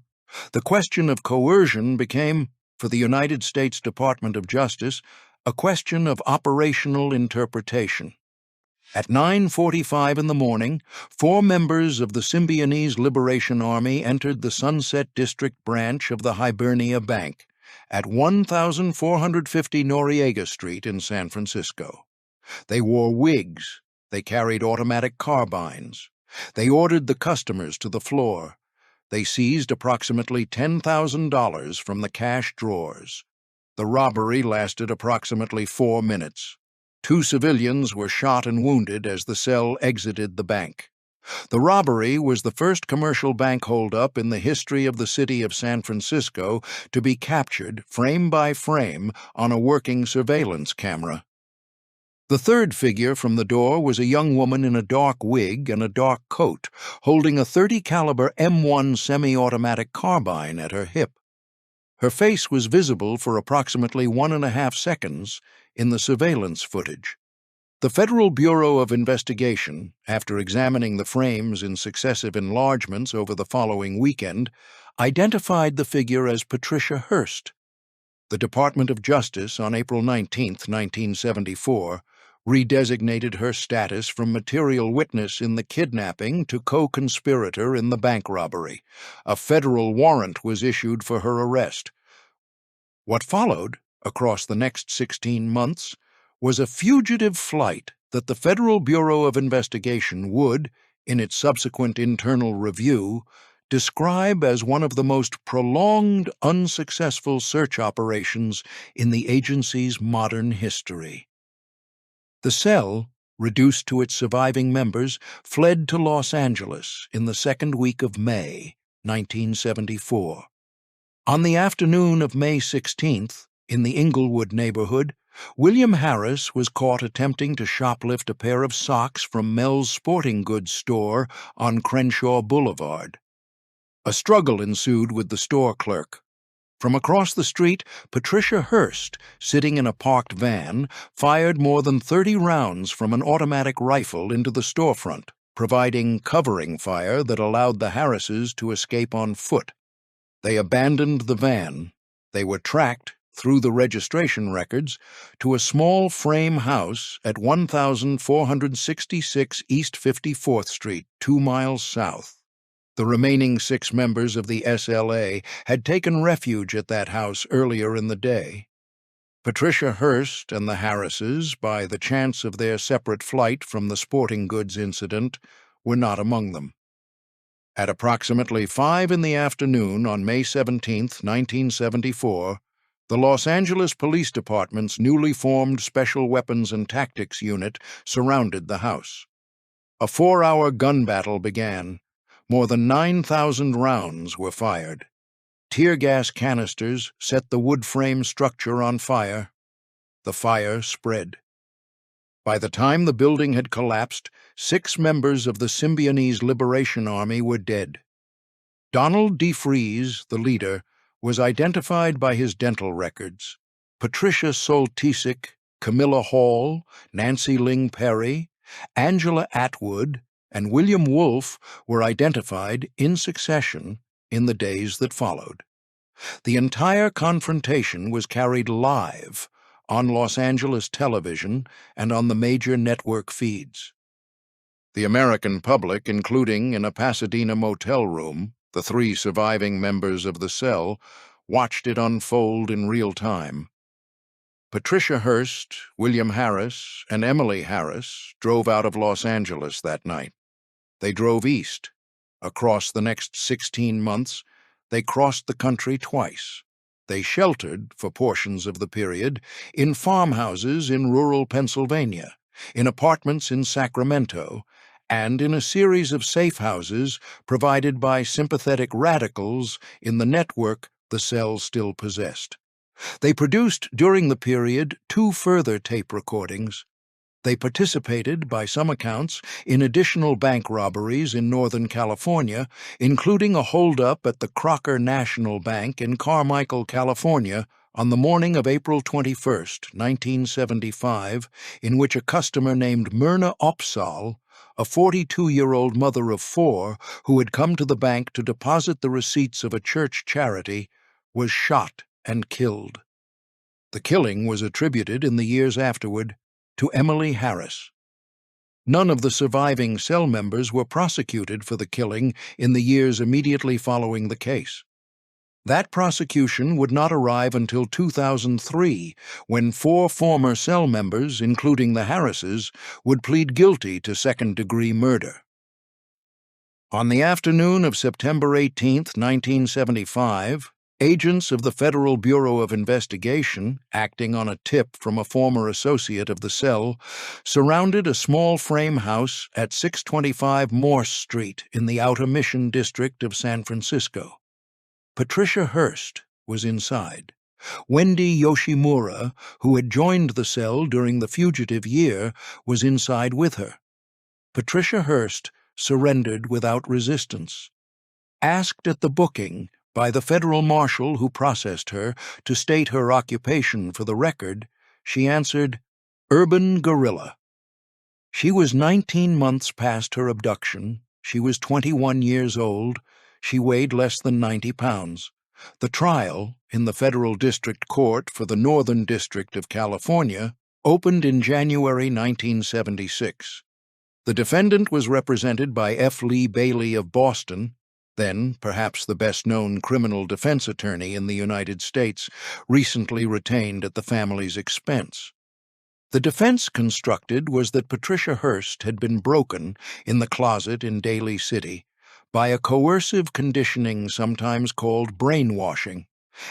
the question of coercion became, for the United States Department of Justice, a question of operational interpretation. At 9:45 in the morning, 4 members of the Symbionese Liberation Army entered the Sunset District branch of the Hibernia Bank at 1450 Noriega Street in San Francisco. They wore wigs. They carried automatic carbines. They ordered the customers to the floor. They seized approximately $10,000 from the cash drawers. The robbery lasted approximately 4 minutes. 2 civilians were shot and wounded as the cell exited the bank. The robbery was the first commercial bank holdup in the history of the city of San Francisco to be captured, frame by frame, on a working surveillance camera. The third figure from the door was a young woman in a dark wig and a dark coat, holding a .30 caliber M1 semi-automatic carbine at her hip. Her face was visible for approximately 1.5 seconds in the surveillance footage. The Federal Bureau of Investigation, after examining the frames in successive enlargements over the following weekend, identified the figure as Patricia Hearst. The Department of Justice, on April 19, 1974, redesignated her status from material witness in the kidnapping to co-conspirator in the bank robbery. A federal warrant was issued for her arrest. What followed, across the next 16 months, was a fugitive flight that the Federal Bureau of Investigation would, in its subsequent internal review, describe as one of the most prolonged, unsuccessful search operations in the agency's modern history. The cell, reduced to its surviving members, fled to Los Angeles in the second week of May, 1974. On the afternoon of May 16th, in the Inglewood neighborhood, William Harris was caught attempting to shoplift a pair of socks from Mel's sporting goods store on Crenshaw Boulevard. A struggle ensued with the store clerk. From across the street, Patricia Hearst, sitting in a parked van, fired more than 30 rounds from an automatic rifle into the storefront, providing covering fire that allowed the Harrises to escape on foot. They abandoned the van. They were tracked, through the registration records, to a small frame house at 1466 East 54th Street, 2 miles south. The remaining 6 members of the SLA had taken refuge at that house earlier in the day. Patricia Hearst and the Harrises, by the chance of their separate flight from the sporting goods incident, were not among them. At approximately 5 in the afternoon on May 17, 1974, the Los Angeles Police Department's newly formed Special Weapons and Tactics Unit surrounded the house. A 4-hour gun battle began. More than 9,000 rounds were fired. Tear gas canisters set the wood frame structure on fire. The fire spread. By the time the building had collapsed, 6 members of the Symbionese Liberation Army were dead. Donald DeFries, the leader, was identified by his dental records. Patricia Soltysik, Camilla Hall, Nancy Ling Perry, Angela Atwood, and William Wolfe were identified in succession in the days that followed. The entire confrontation was carried live on Los Angeles television and on the major network feeds. The American public, including in a Pasadena motel room, the 3 surviving members of the cell, watched it unfold in real time. Patricia Hearst, William Harris, and Emily Harris drove out of Los Angeles that night. They drove east. Across the next 16 months, they crossed the country twice. They sheltered, for portions of the period, in farmhouses in rural Pennsylvania, in apartments in Sacramento, and in a series of safe houses provided by sympathetic radicals in the network the cell still possessed. They produced, during the period, 2 further tape recordings. They participated, by some accounts, in additional bank robberies in Northern California, including a holdup at the Crocker National Bank in Carmichael, California, on the morning of April 21, 1975, in which a customer named Myrna Opsahl, a 42-year-old mother of 4 who had come to the bank to deposit the receipts of a church charity, was shot and killed. The killing was attributed in the years afterward to Emily Harris. None of the surviving cell members were prosecuted for the killing in the years immediately following the case. That prosecution would not arrive until 2003, when 4 former cell members, including the Harrises, would plead guilty to second-degree murder. On the afternoon of September 18, 1975, agents of the Federal Bureau of Investigation, acting on a tip from a former associate of the cell, surrounded a small frame house at 625 Morse Street in the Outer Mission district of San Francisco. Patricia Hearst was inside. Wendy Yoshimura, who had joined the cell during the fugitive year, was inside with her. Patricia Hearst surrendered without resistance. Asked at the booking by the federal marshal who processed her to state her occupation for the record, she answered, "Urban guerrilla." She was 19 months past her abduction. She was 21 years old. She weighed less than 90 pounds. The trial, in the Federal District Court for the Northern District of California, opened in January 1976. The defendant was represented by F. Lee Bailey of Boston, then perhaps the best-known criminal defense attorney in the United States, recently retained at the family's expense. The defense constructed was that Patricia Hearst had been broken in the closet in Daly City by a coercive conditioning sometimes called brainwashing,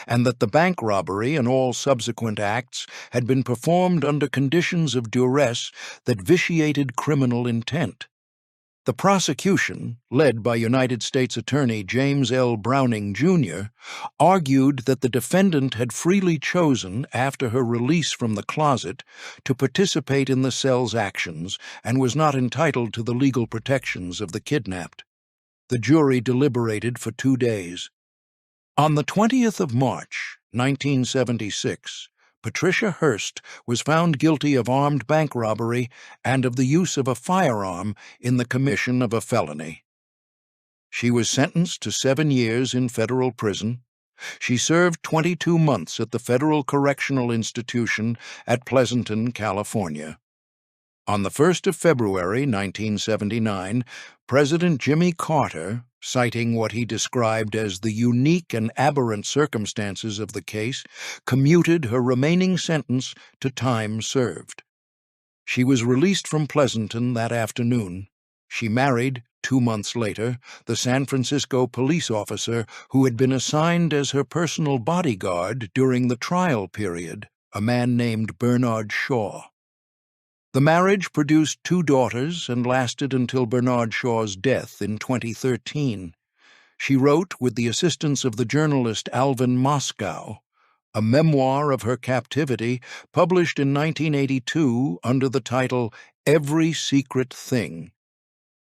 and that the bank robbery and all subsequent acts had been performed under conditions of duress that vitiated criminal intent. The prosecution, led by United States Attorney James L. Browning, Jr., argued that the defendant had freely chosen, after her release from the closet, to participate in the cell's actions and was not entitled to the legal protections of the kidnapped. The jury deliberated for 2 days. On the 20th of March, 1976, Patricia Hearst was found guilty of armed bank robbery and of the use of a firearm in the commission of a felony. She was sentenced to 7 years in federal prison. She served 22 months at the Federal Correctional Institution at Pleasanton, California. On the 1st of February, 1979, President Jimmy Carter, citing what he described as the unique and aberrant circumstances of the case, commuted her remaining sentence to time served. She was released from Pleasanton that afternoon. She married, 2 months later, the San Francisco police officer who had been assigned as her personal bodyguard during the trial period, a man named Bernard Shaw. The marriage produced 2 daughters and lasted until Bernard Shaw's death in 2013. She wrote, with the assistance of the journalist Alvin Moscow, a memoir of her captivity published in 1982 under the title Every Secret Thing.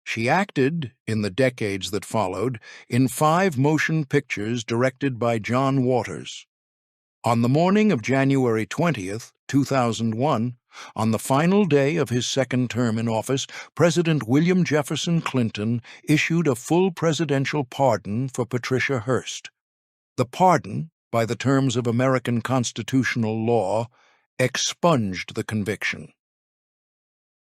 She acted, in the decades that followed, in 5 motion pictures directed by John Waters. On the morning of January 20th, 2001, on the final day of his second term in office, President William Jefferson Clinton issued a full presidential pardon for Patricia Hearst. The pardon, by the terms of American constitutional law, expunged the conviction.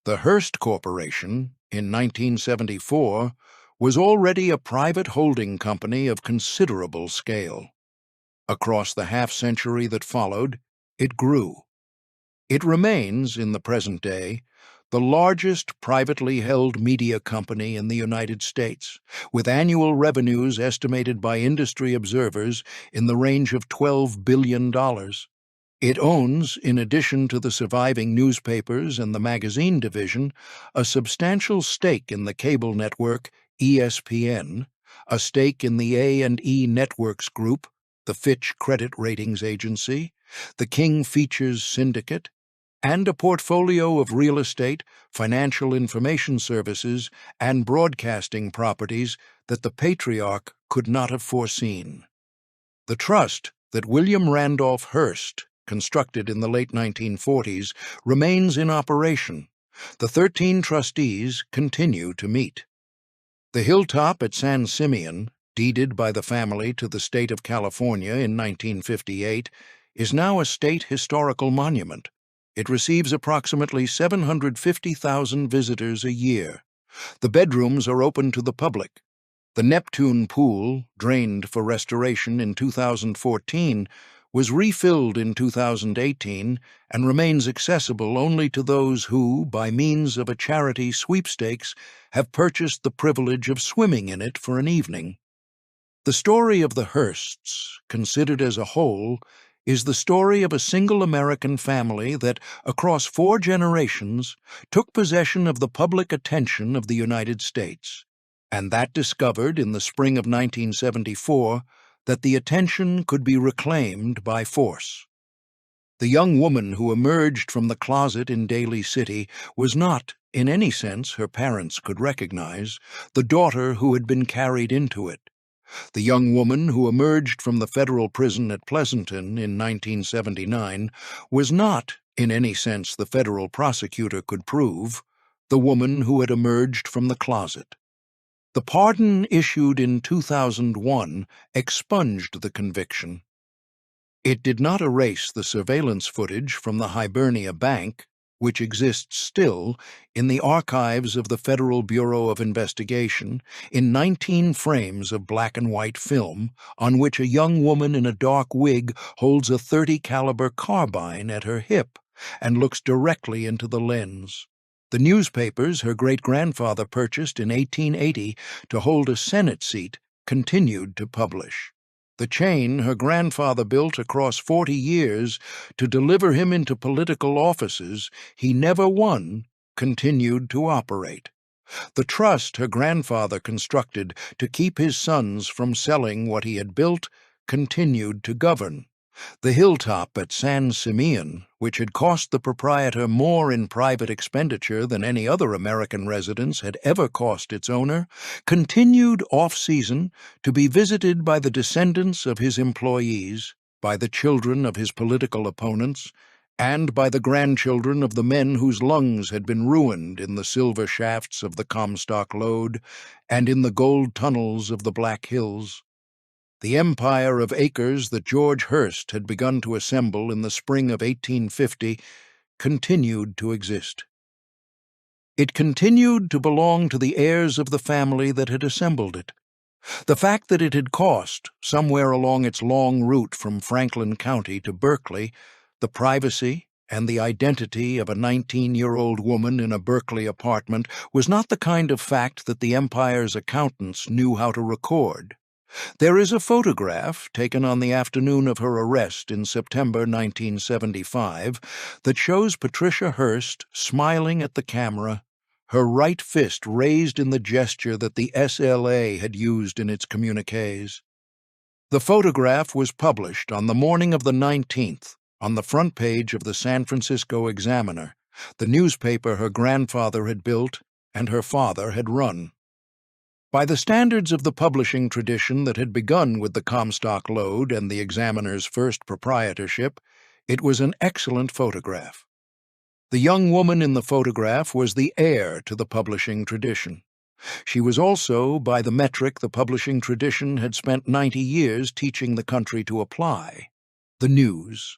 The Hearst Corporation, in 1974, was already a private holding company of considerable scale. Across the half-century that followed, it grew. It remains, in the present day, the largest privately held media company in the United States, with annual revenues estimated by industry observers in the range of $12 billion. It owns, in addition to the surviving newspapers and the magazine division, a substantial stake in the cable network ESPN, a stake in the A&E Networks Group, the Fitch Credit Ratings Agency, the King Features Syndicate, and a portfolio of real estate, financial information services, and broadcasting properties that the patriarch could not have foreseen. The trust that William Randolph Hearst constructed in the late 1940s remains in operation. The 13 trustees continue to meet. The hilltop at San Simeon, deeded by the family to the state of California in 1958, is now a state historical monument. It receives approximately 750,000 visitors a year. The bedrooms are open to the public. The Neptune pool, drained for restoration in 2014, was refilled in 2018 and remains accessible only to those who, by means of a charity sweepstakes, have purchased the privilege of swimming in it for an evening. The story of the Hearsts, considered as a whole, is the story of a single American family that, across 4 generations, took possession of the public attention of the United States, and that discovered in the spring of 1974 that the attention could be reclaimed by force. The young woman who emerged from the closet in Daly City was not, in any sense her parents could recognize, the daughter who had been carried into it. The young woman who emerged from the federal prison at Pleasanton in 1979 was not, in any sense the federal prosecutor could prove, the woman who had emerged from the closet. The pardon issued in 2001 expunged the conviction. It did not erase the surveillance footage from the Hibernia Bank, which exists still in the archives of the Federal Bureau of Investigation in 19 frames of black and white film on which a young woman in a dark wig holds a .30 caliber carbine at her hip and looks directly into the lens. The newspapers her great-grandfather purchased in 1880 to hold a Senate seat continued to publish. The chain her grandfather built across 40 years to deliver him into political offices he never won continued to operate. The trust her grandfather constructed to keep his sons from selling what he had built continued to govern. The hilltop at San Simeon, which had cost the proprietor more in private expenditure than any other American residence had ever cost its owner, continued off-season to be visited by the descendants of his employees, by the children of his political opponents, and by the grandchildren of the men whose lungs had been ruined in the silver shafts of the Comstock Lode and in the gold tunnels of the Black Hills. The empire of acres that George Hearst had begun to assemble in the spring of 1850 continued to exist. It continued to belong to the heirs of the family that had assembled it. The fact that it had cost, somewhere along its long route from Franklin County to Berkeley, the privacy and the identity of a 19-year-old woman in a Berkeley apartment was not the kind of fact that the empire's accountants knew how to record. There is a photograph taken on the afternoon of her arrest in September 1975 that shows Patricia Hearst smiling at the camera, her right fist raised in the gesture that the SLA had used in its communiques. The photograph was published on the morning of the 19th on the front page of the San Francisco Examiner, the newspaper her grandfather had built and her father had run. By the standards of the publishing tradition that had begun with the Comstock Lode and the Examiner's first proprietorship, it was an excellent photograph. The young woman in the photograph was the heir to the publishing tradition. She was also, by the metric the publishing tradition had spent 90 years teaching the country to apply, the news.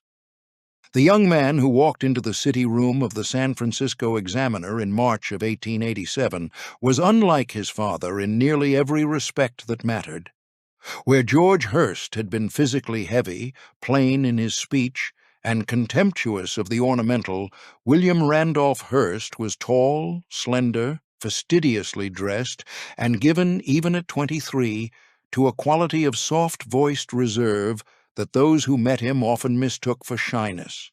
The young man who walked into the city room of the San Francisco Examiner in March of 1887 was unlike his father in nearly every respect that mattered. Where George Hearst had been physically heavy, plain in his speech, and contemptuous of the ornamental, William Randolph Hearst was tall, slender, fastidiously dressed, and given, even at 23, to a quality of soft-voiced reserve that those who met him often mistook for shyness.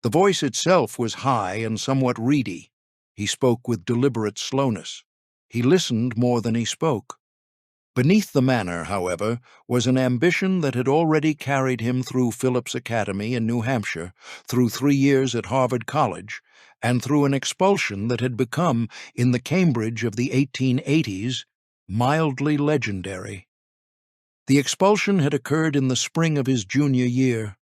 The voice itself was high and somewhat reedy. He spoke with deliberate slowness. He listened more than he spoke. Beneath the manner, however, was an ambition that had already carried him through Phillips Academy in New Hampshire, through 3 years at Harvard College, and through an expulsion that had become, in the Cambridge of the 1880s, mildly legendary. The expulsion had occurred in the spring of his junior year.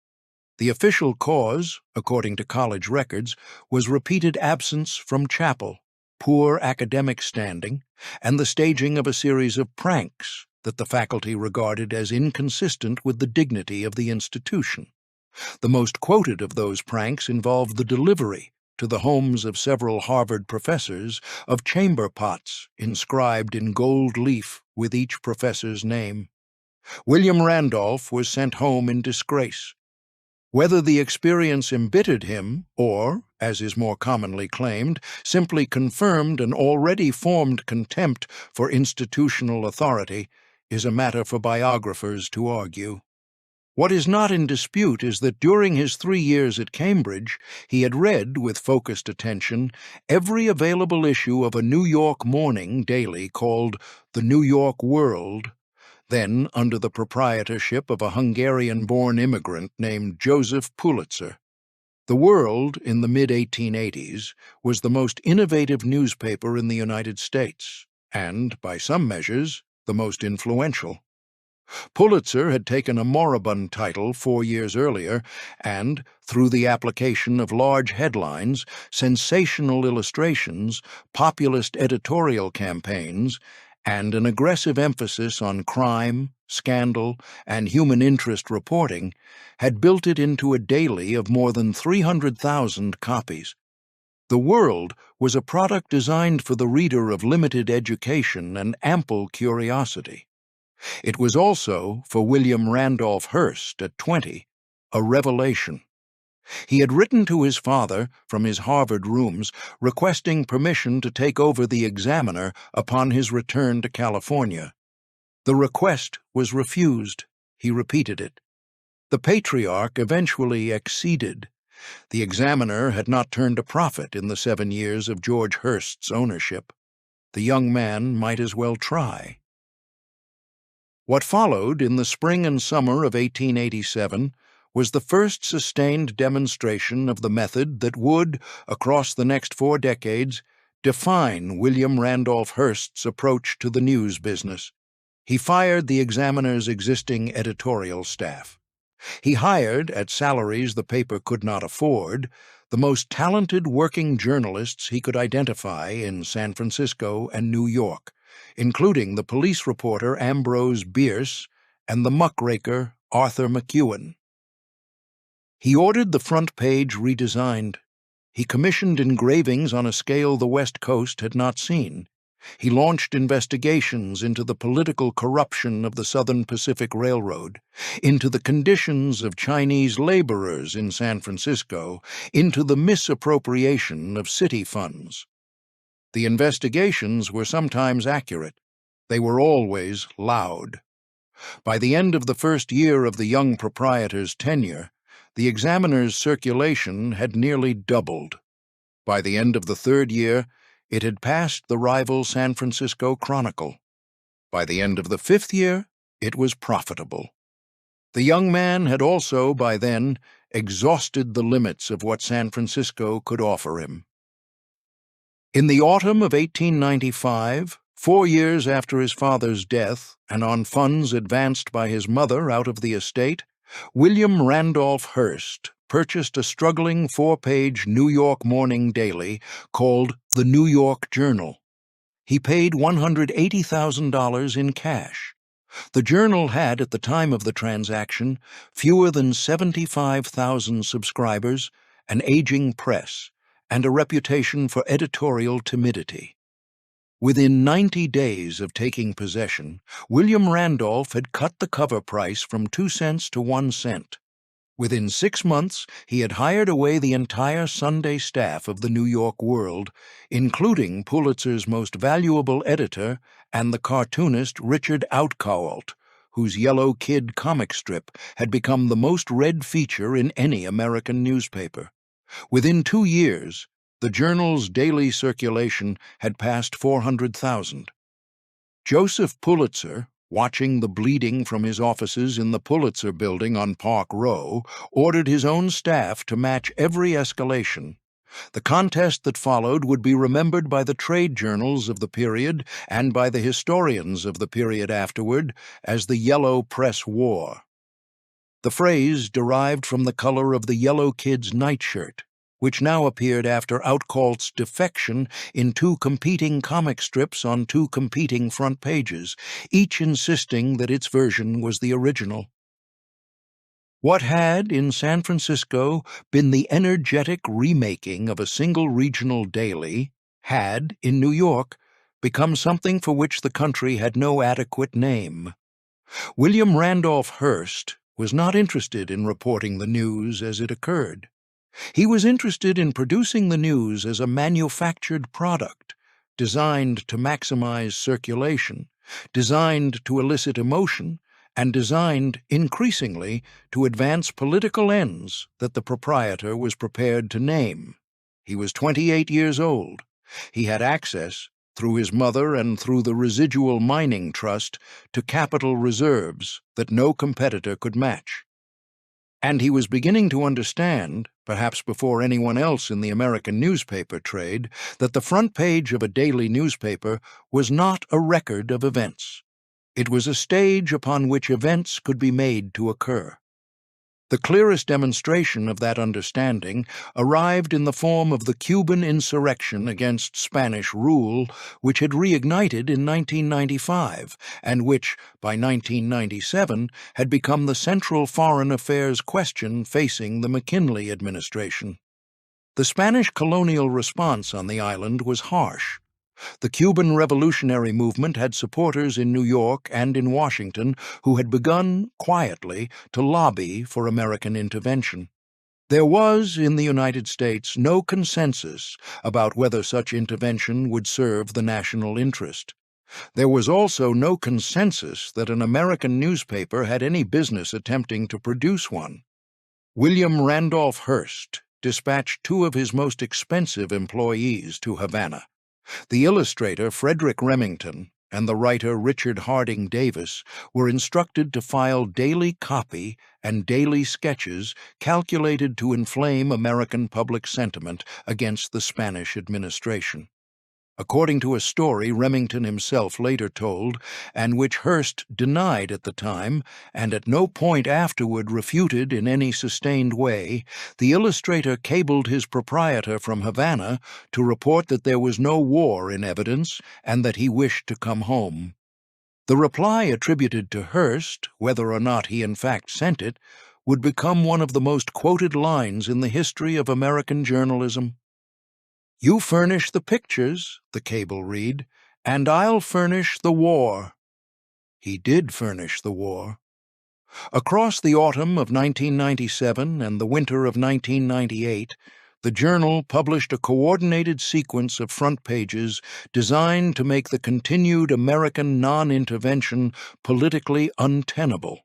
The official cause, according to college records, was repeated absence from chapel, poor academic standing, and the staging of a series of pranks that the faculty regarded as inconsistent with the dignity of the institution. The most quoted of those pranks involved the delivery, to the homes of several Harvard professors, of chamber pots inscribed in gold leaf with each professor's name. William Randolph was sent home in disgrace. Whether the experience embittered him or, as is more commonly claimed, simply confirmed an already formed contempt for institutional authority is a matter for biographers to argue. What is not in dispute is that during his 3 years at Cambridge, he had read, with focused attention, every available issue of a New York morning daily called The New York World, then under the proprietorship of a Hungarian-born immigrant named Joseph Pulitzer. The World, in the mid-1880s, was the most innovative newspaper in the United States, and, by some measures, the most influential. Pulitzer had taken a moribund title 4 years earlier and, through the application of large headlines, sensational illustrations, populist editorial campaigns, and an aggressive emphasis on crime, scandal, and human interest reporting, had built it into a daily of more than 300,000 copies. The World was a product designed for the reader of limited education and ample curiosity. It was also, for William Randolph Hearst at 20, a revelation. He had written to his father from his Harvard rooms requesting permission to take over the Examiner upon his return to California. The request was refused. He repeated it. The patriarch eventually acceded. The Examiner had not turned a profit in the 7 years of George Hearst's ownership. The young man might as well try. What followed in the spring and summer of 1887 was the first sustained demonstration of the method that would, across the next 4 decades, define William Randolph Hearst's approach to the news business. He fired the Examiner's existing editorial staff. He hired, at salaries the paper could not afford, the most talented working journalists he could identify in San Francisco and New York, including the police reporter Ambrose Bierce and the muckraker Arthur McEwen. He ordered the front page redesigned. He commissioned engravings on a scale the West Coast had not seen. He launched investigations into the political corruption of the Southern Pacific Railroad, into the conditions of Chinese laborers in San Francisco, into the misappropriation of city funds. The investigations were sometimes accurate. They were always loud. By the end of the first year of the young proprietor's tenure, the Examiner's circulation had nearly doubled. By the end of the 3rd year, it had passed the rival San Francisco Chronicle. By the end of the 5th year, it was profitable. The young man had also, by then, exhausted the limits of what San Francisco could offer him. In the autumn of 1895, 4 years after his father's death, and on funds advanced by his mother out of the estate, William Randolph Hearst purchased a struggling 4-page New York morning daily called The New York Journal. He paid $180,000 in cash. The Journal had, at the time of the transaction, fewer than 75,000 subscribers, an aging press, and a reputation for editorial timidity. Within 90 days of taking possession, William Randolph had cut the cover price from 2 cents to 1 cent. Within 6 months, he had hired away the entire Sunday staff of the New York World, including Pulitzer's most valuable editor and the cartoonist Richard Outcault, whose Yellow Kid comic strip had become the most read feature in any American newspaper. Within 2 years, the Journal's daily circulation had passed 400,000. Joseph Pulitzer, watching the bleeding from his offices in the Pulitzer Building on Park Row, ordered his own staff to match every escalation. The contest that followed would be remembered by the trade journals of the period and by the historians of the period afterward as the Yellow Press War. The phrase derived from the color of the Yellow Kid's nightshirt, which now appeared after Outcault's defection in 2 competing comic strips on 2 competing front pages, each insisting that its version was the original. What had, in San Francisco, been the energetic remaking of a single regional daily had, in New York, become something for which the country had no adequate name. William Randolph Hearst was not interested in reporting the news as it occurred. He was interested in producing the news as a manufactured product, designed to maximize circulation, designed to elicit emotion, and designed, increasingly, to advance political ends that the proprietor was prepared to name. He was 28 years old. He had access, through his mother and through the residual mining trust, to capital reserves that no competitor could match. And he was beginning to understand, perhaps before anyone else in the American newspaper trade, that the front page of a daily newspaper was not a record of events. It was a stage upon which events could be made to occur. The clearest demonstration of that understanding arrived in the form of the Cuban insurrection against Spanish rule, which had reignited in 1995, and which, by 1997, had become the central foreign affairs question facing the McKinley administration. The Spanish colonial response on the island was harsh. The Cuban revolutionary movement had supporters in New York and in Washington who had begun, quietly, to lobby for American intervention. There was, in the United States, no consensus about whether such intervention would serve the national interest. There was also no consensus that an American newspaper had any business attempting to produce one. William Randolph Hearst dispatched two of his most expensive employees to Havana. The illustrator Frederick Remington and the writer Richard Harding Davis were instructed to file daily copy and daily sketches calculated to inflame American public sentiment against the Spanish administration. According to a story Remington himself later told, and which Hearst denied at the time, and at no point afterward refuted in any sustained way, the illustrator cabled his proprietor from Havana to report that there was no war in evidence and that he wished to come home. The reply attributed to Hearst, whether or not he in fact sent it, would become one of the most quoted lines in the history of American journalism. "You furnish the pictures," the cable read, "and I'll furnish the war." He did furnish the war. Across the autumn of 1997 and the winter of 1998, the Journal published a coordinated sequence of front pages designed to make the continued American non-intervention politically untenable.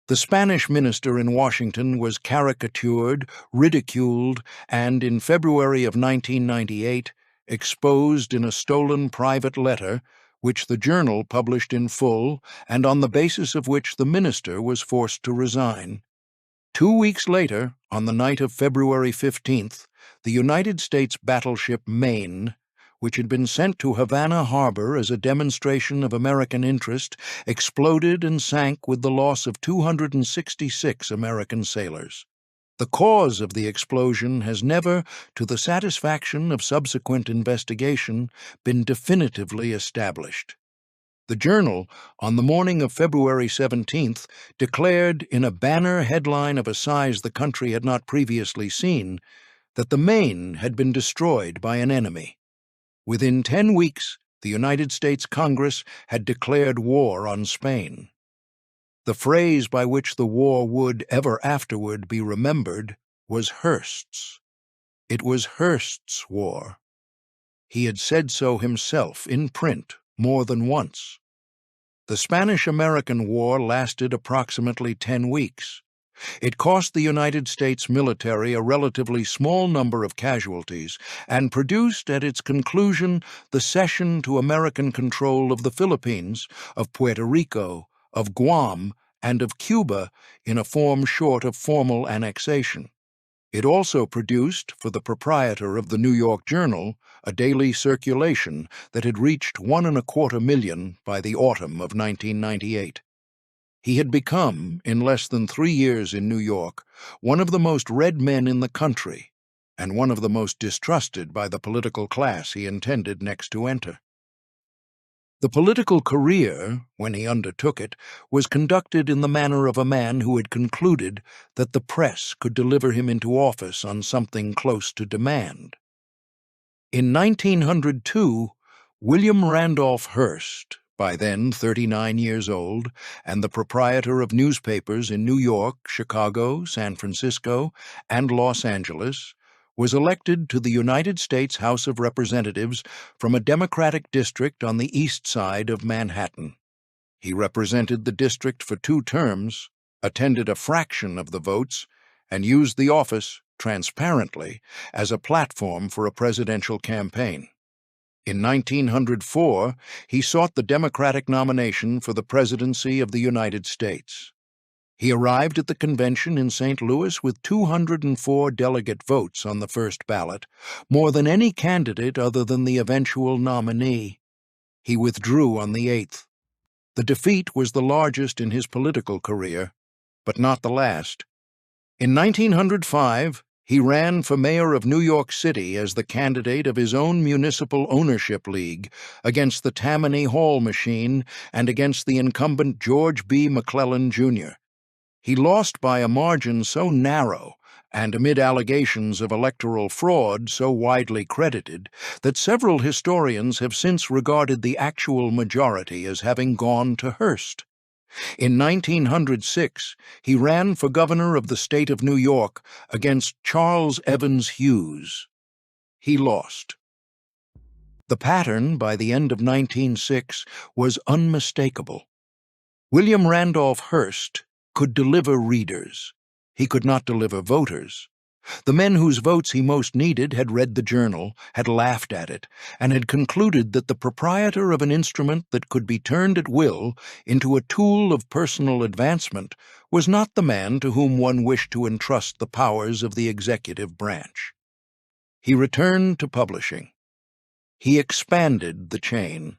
The Spanish minister in Washington was caricatured, ridiculed, and in February of 1998 exposed in a stolen private letter, which the Journal published in full and on the basis of which the minister was forced to resign. 2 weeks later, on the night of February 15th, the United States battleship Maine, which had been sent to Havana Harbor as a demonstration of American interest, exploded and sank with the loss of 266 American sailors. The cause of the explosion has never, to the satisfaction of subsequent investigation, been definitively established. The Journal, on the morning of February 17th, declared in a banner headline of a size the country had not previously seen that the Maine had been destroyed by an enemy. Within 10 weeks, the United States Congress had declared war on Spain. The phrase by which the war would ever afterward be remembered was Hearst's. It was Hearst's war. He had said so himself in print more than once. The Spanish-American War lasted approximately 10 weeks. It cost the United States military a relatively small number of casualties and produced at its conclusion the cession to American control of the Philippines, of Puerto Rico, of Guam, and of Cuba in a form short of formal annexation. It also produced, for the proprietor of the New York Journal, a daily circulation that had reached 1.25 million by the autumn of 1998. He had become, in less than 3 years in New York, one of the most read men in the country, and one of the most distrusted by the political class he intended next to enter. The political career, when he undertook it, was conducted in the manner of a man who had concluded that the press could deliver him into office on something close to demand. In 1902, William Randolph Hearst, by then 39 years old, and the proprietor of newspapers in New York, Chicago, San Francisco, and Los Angeles, was elected to the United States House of Representatives from a Democratic district on the east side of Manhattan. He represented the district for 2 terms, attended a fraction of the votes, and used the office, transparently, as a platform for a presidential campaign. In 1904, he sought the Democratic nomination for the presidency of the United States. He arrived at the convention in St. Louis with 204 delegate votes on the first ballot, more than any candidate other than the eventual nominee. He withdrew on the 8th. The defeat was the largest in his political career, but not the last. In 1905, he ran for mayor of New York City as the candidate of his own municipal ownership league against the Tammany Hall machine and against the incumbent George B. McClellan, Jr. He lost by a margin so narrow and amid allegations of electoral fraud so widely credited that several historians have since regarded the actual majority as having gone to Hearst. In 1906, he ran for governor of the state of New York against Charles Evans Hughes. He lost. The pattern, by the end of 1906, was unmistakable. William Randolph Hearst could deliver readers. He could not deliver voters. The men whose votes he most needed had read the journal, had laughed at it, and had concluded that the proprietor of an instrument that could be turned at will into a tool of personal advancement was not the man to whom one wished to entrust the powers of the executive branch. He returned to publishing. He expanded the chain.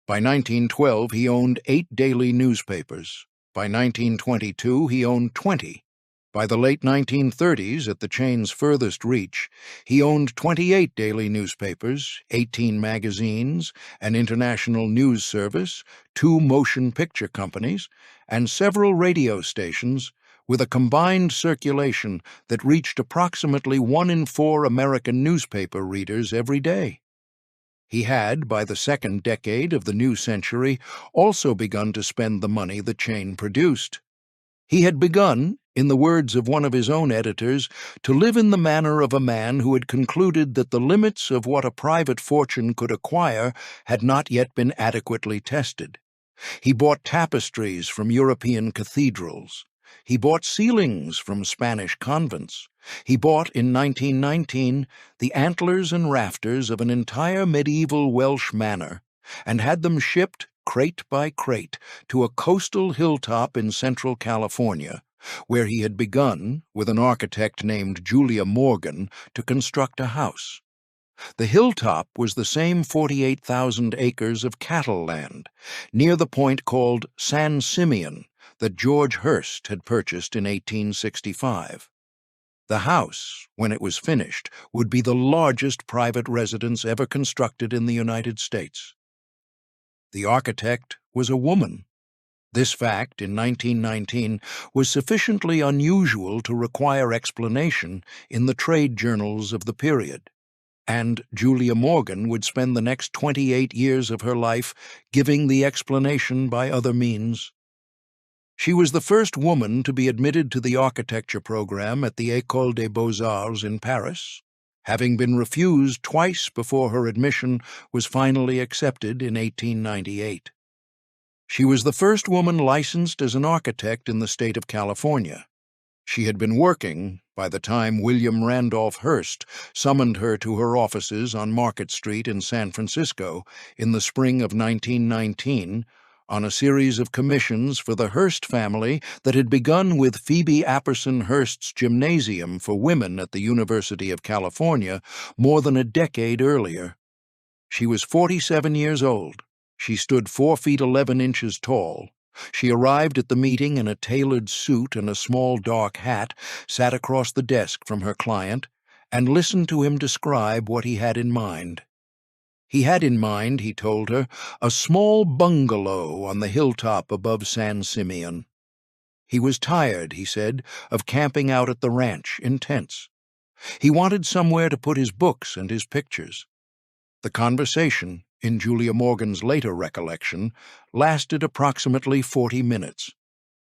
By 1912, he owned 8 daily newspapers. By 1922, he owned 20. By the late 1930s, at the chain's furthest reach, he owned 28 daily newspapers, 18 magazines, an international news service, 2 motion picture companies, and several radio stations, with a combined circulation that reached approximately 1 in 4 American newspaper readers every day. He had, by the second decade of the new century, also begun to spend the money the chain produced. He had begun, in the words of one of his own editors, to live in the manner of a man who had concluded that the limits of what a private fortune could acquire had not yet been adequately tested. He bought tapestries from European cathedrals. He bought ceilings from Spanish convents. He bought, in 1919, the antlers and rafters of an entire medieval Welsh manor, and had them shipped, crate by crate, to a coastal hilltop in central California, where he had begun, with an architect named Julia Morgan, to construct a house. The hilltop was the same 48,000 acres of cattle land, near the point called San Simeon, that George Hearst had purchased in 1865. The house, when it was finished, would be the largest private residence ever constructed in the United States. The architect was a woman. This fact, in 1919, was sufficiently unusual to require explanation in the trade journals of the period, and Julia Morgan would spend the next 28 years of her life giving the explanation by other means. She was the first woman to be admitted to the architecture program at the École des Beaux-Arts in Paris. Having been refused twice before her admission was finally accepted in 1898. She was the first woman licensed as an architect in the state of California. She had been working by the time William Randolph Hearst summoned her to her offices on Market Street in San Francisco in the spring of 1919 on a series of commissions for the Hearst family that had begun with Phoebe Apperson Hearst's Gymnasium for Women at the University of California more than a decade earlier. She was 47 years old. She stood 4 feet 11 inches tall. She arrived at the meeting in a tailored suit and a small dark hat, sat across the desk from her client, and listened to him describe what he had in mind. He had in mind, he told her, a small bungalow on the hilltop above San Simeon. He was tired, he said, of camping out at the ranch in tents. He wanted somewhere to put his books and his pictures. The conversation, in Julia Morgan's later recollection, lasted approximately 40 minutes.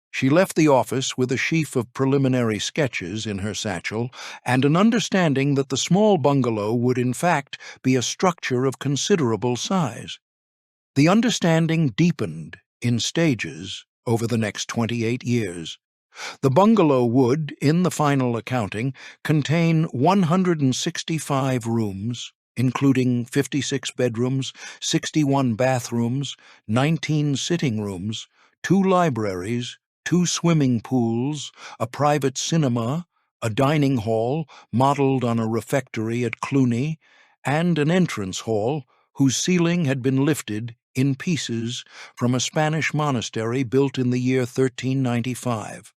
She left the office with a sheaf of preliminary sketches in her satchel and an understanding that the small bungalow would in fact be a structure of considerable size. The understanding deepened in stages over the next 28 years. The bungalow would, in the final accounting, contain 165 rooms, including 56 bedrooms, 61 bathrooms, 19 sitting rooms, 2 libraries, 2 swimming pools, a private cinema, a dining hall modeled on a refectory at Cluny, and an entrance hall whose ceiling had been lifted in pieces from a Spanish monastery built in the year 1395.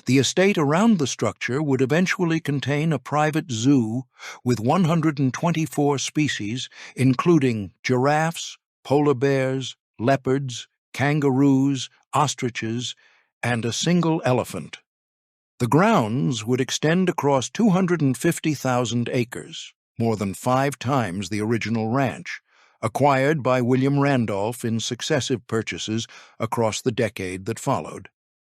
The estate around the structure would eventually contain a private zoo with 124 species, including giraffes, polar bears, leopards, kangaroos, ostriches, and a single elephant. The grounds would extend across 250,000 acres, more than 5 times the original ranch, acquired by William Randolph in successive purchases across the decade that followed.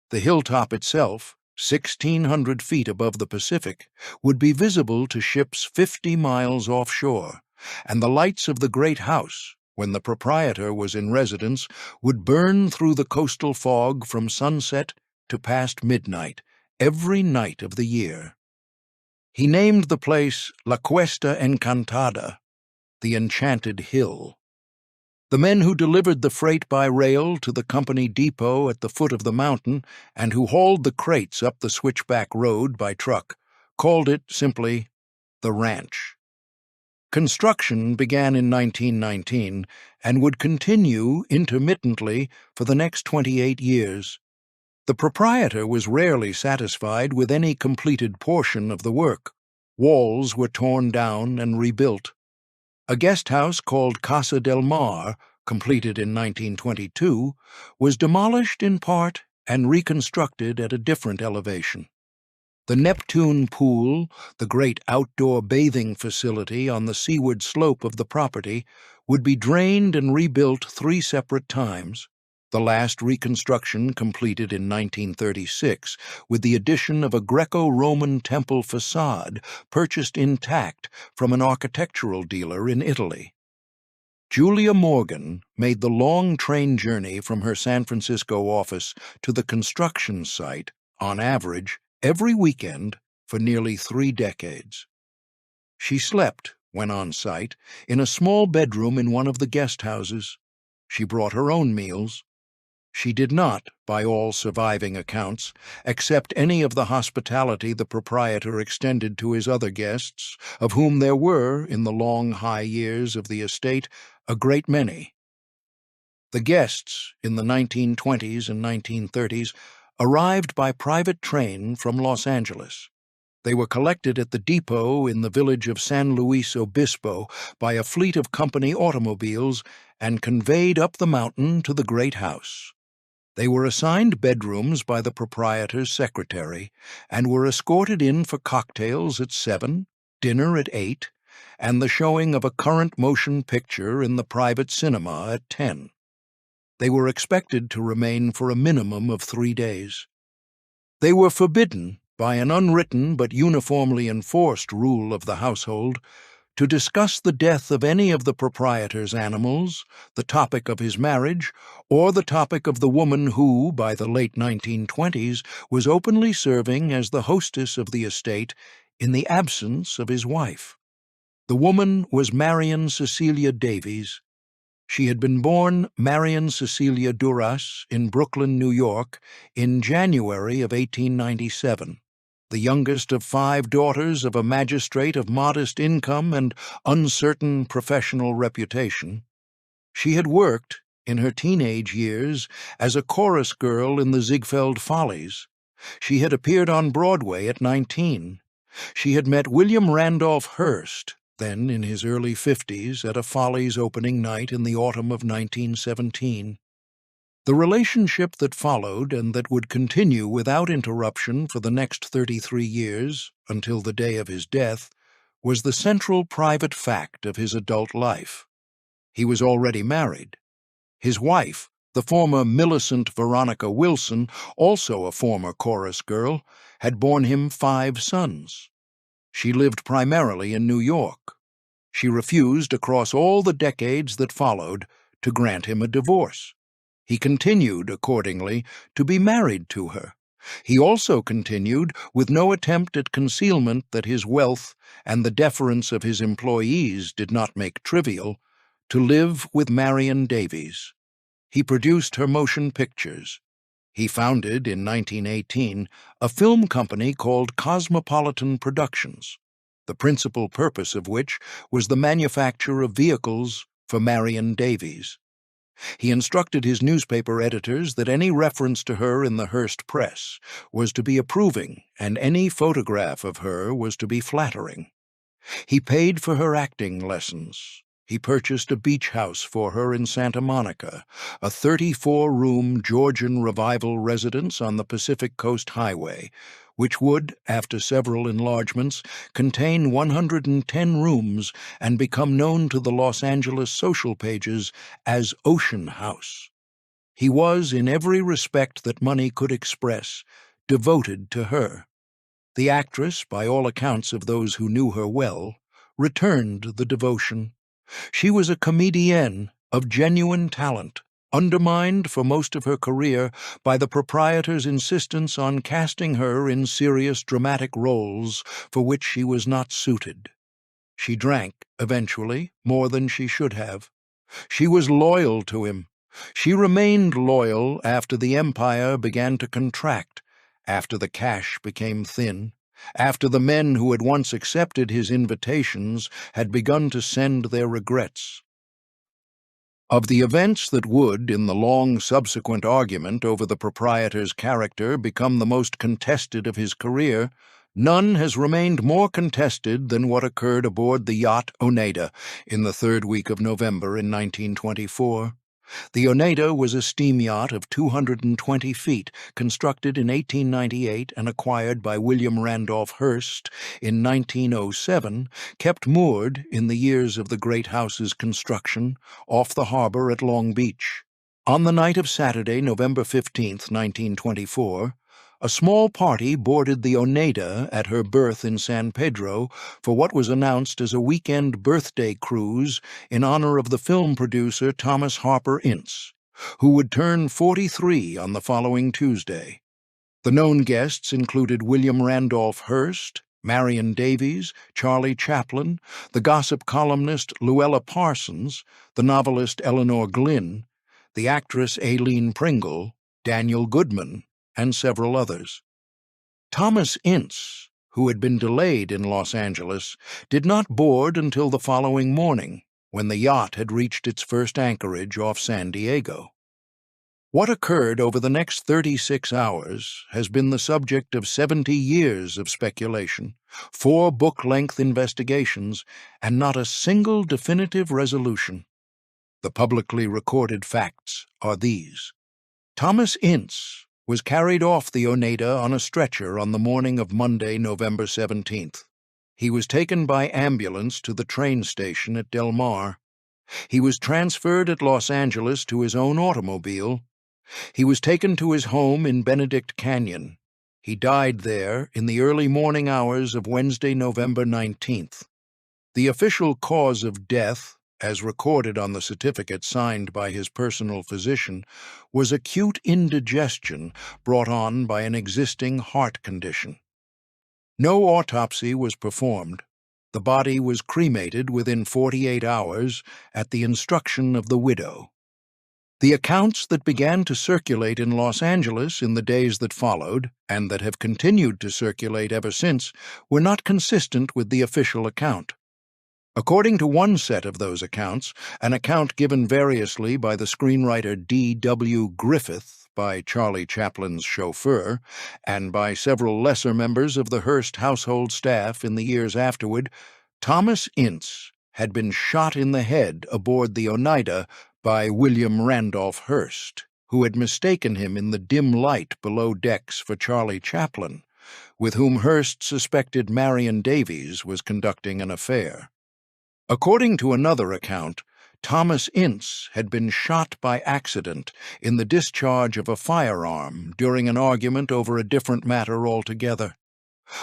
The hilltop itself, 1,600 feet above the Pacific, would be visible to ships 50 miles offshore, and the lights of the great house, when the proprietor was in residence, would burn through the coastal fog from sunset to past midnight, every night of the year. He named the place La Cuesta Encantada, the Enchanted Hill. The men who delivered the freight by rail to the company depot at the foot of the mountain and who hauled the crates up the switchback road by truck called it simply the ranch. Construction began in 1919 and would continue intermittently for the next 28 years. The proprietor was rarely satisfied with any completed portion of the work. Walls were torn down and rebuilt. A guest house called Casa del Mar, completed in 1922, was demolished in part and reconstructed at a different elevation. The Neptune Pool, the great outdoor bathing facility on the seaward slope of the property, would be drained and rebuilt 3 separate times, the last reconstruction completed in 1936 with the addition of a Greco-Roman temple facade purchased intact from an architectural dealer in Italy. Julia Morgan made the long train journey from her San Francisco office to the construction site, on average, every weekend for nearly 3 decades. She slept, when on site, in a small bedroom in one of the guest houses. She brought her own meals. She did not, by all surviving accounts, accept any of the hospitality the proprietor extended to his other guests, of whom there were, in the long high years of the estate, a great many. The guests, in the 1920s and 1930s, arrived by private train from Los Angeles. They were collected at the depot in the village of San Luis Obispo by a fleet of company automobiles and conveyed up the mountain to the great house. They were assigned bedrooms by the proprietor's secretary and were escorted in for cocktails at 7, dinner at 8, and the showing of a current motion picture in the private cinema at 10. They were expected to remain for a minimum of 3 days. They were forbidden, by an unwritten but uniformly enforced rule of the household, to discuss the death of any of the proprietor's animals, the topic of his marriage, or the topic of the woman who, by the late 1920s, was openly serving as the hostess of the estate in the absence of his wife. The woman was Marion Cecilia Davies. She had been born Marion Cecilia Duras in Brooklyn, New York, in January of 1897. The youngest of 5 daughters of a magistrate of modest income and uncertain professional reputation. She had worked, in her teenage years, as a chorus girl in the Ziegfeld Follies. She had appeared on Broadway at 19. She had met William Randolph Hearst, then in his early 50s, at a Follies opening night in the autumn of 1917. The relationship that followed and that would continue without interruption for the next 33 years, until the day of his death, was the central private fact of his adult life. He was already married. His wife, the former Millicent Veronica Wilson, also a former chorus girl, had borne him 5 sons. She lived primarily in New York. She refused across all the decades that followed to grant him a divorce. He continued, accordingly, to be married to her. He also continued, with no attempt at concealment that his wealth and the deference of his employees did not make trivial, to live with Marion Davies. He produced her motion pictures. He founded, in 1918, a film company called Cosmopolitan Productions, the principal purpose of which was the manufacture of vehicles for Marion Davies. He instructed his newspaper editors that any reference to her in the Hearst press was to be approving, and any photograph of her was to be flattering. He paid for her acting lessons. He purchased a beach house for her in Santa Monica, a 34-room Georgian Revival residence on the Pacific Coast Highway, which would, after several enlargements, contain 110 rooms and become known to the Los Angeles social pages as Ocean House. He was, in every respect that money could express, devoted to her. The actress, by all accounts of those who knew her well, returned the devotion. She was a comedienne of genuine talent, undermined for most of her career by the proprietor's insistence on casting her in serious dramatic roles for which she was not suited. She drank, eventually, more than she should have. She was loyal to him. She remained loyal after the empire began to contract, after the cash became thin, after the men who had once accepted his invitations had begun to send their regrets. Of the events that would, in the long subsequent argument over the proprietor's character, become the most contested of his career, none has remained more contested than what occurred aboard the yacht Oneida in the 3rd week of November in 1924. The Oneida was a steam yacht of 220 feet, constructed in 1898 and acquired by William Randolph Hearst in 1907, kept moored, in the years of the great house's construction, off the harbor at Long Beach. On the night of Saturday, November 15, 1924, a small party boarded the Oneida at her berth in San Pedro for what was announced as a weekend birthday cruise in honor of the film producer Thomas Ince, who would turn 43 on the following Tuesday. The known guests included William Randolph Hearst, Marion Davies, Charlie Chaplin, the gossip columnist Luella Parsons, the novelist Eleanor Glynn, the actress Aileen Pringle, Daniel Goodman, and several others. Thomas Ince, who had been delayed in Los Angeles, did not board until the following morning, when the yacht had reached its first anchorage off San Diego. What occurred over the next 36 hours has been the subject of 70 years of speculation, 4 book-length investigations, and not a single definitive resolution. The publicly recorded facts are these. Thomas Ince was carried off the Oneida on a stretcher on the morning of Monday, November 17th. He was taken by ambulance to the train station at Del Mar. He was transferred at Los Angeles to his own automobile. He was taken to his home in Benedict Canyon. He died there in the early morning hours of Wednesday, November 19th. The official cause of death, as recorded on the certificate signed by his personal physician, was acute indigestion brought on by an existing heart condition. No autopsy was performed. The body was cremated within 48 hours at the instruction of the widow. The accounts that began to circulate in Los Angeles in the days that followed, and that have continued to circulate ever since, were not consistent with the official account. According to one set of those accounts, an account given variously by the screenwriter D.W. Griffith, by Charlie Chaplin's chauffeur, and by several lesser members of the Hearst household staff in the years afterward, Thomas Ince had been shot in the head aboard the Oneida by William Randolph Hearst, who had mistaken him in the dim light below decks for Charlie Chaplin, with whom Hearst suspected Marion Davies was conducting an affair. According to another account, Thomas Ince had been shot by accident in the discharge of a firearm during an argument over a different matter altogether.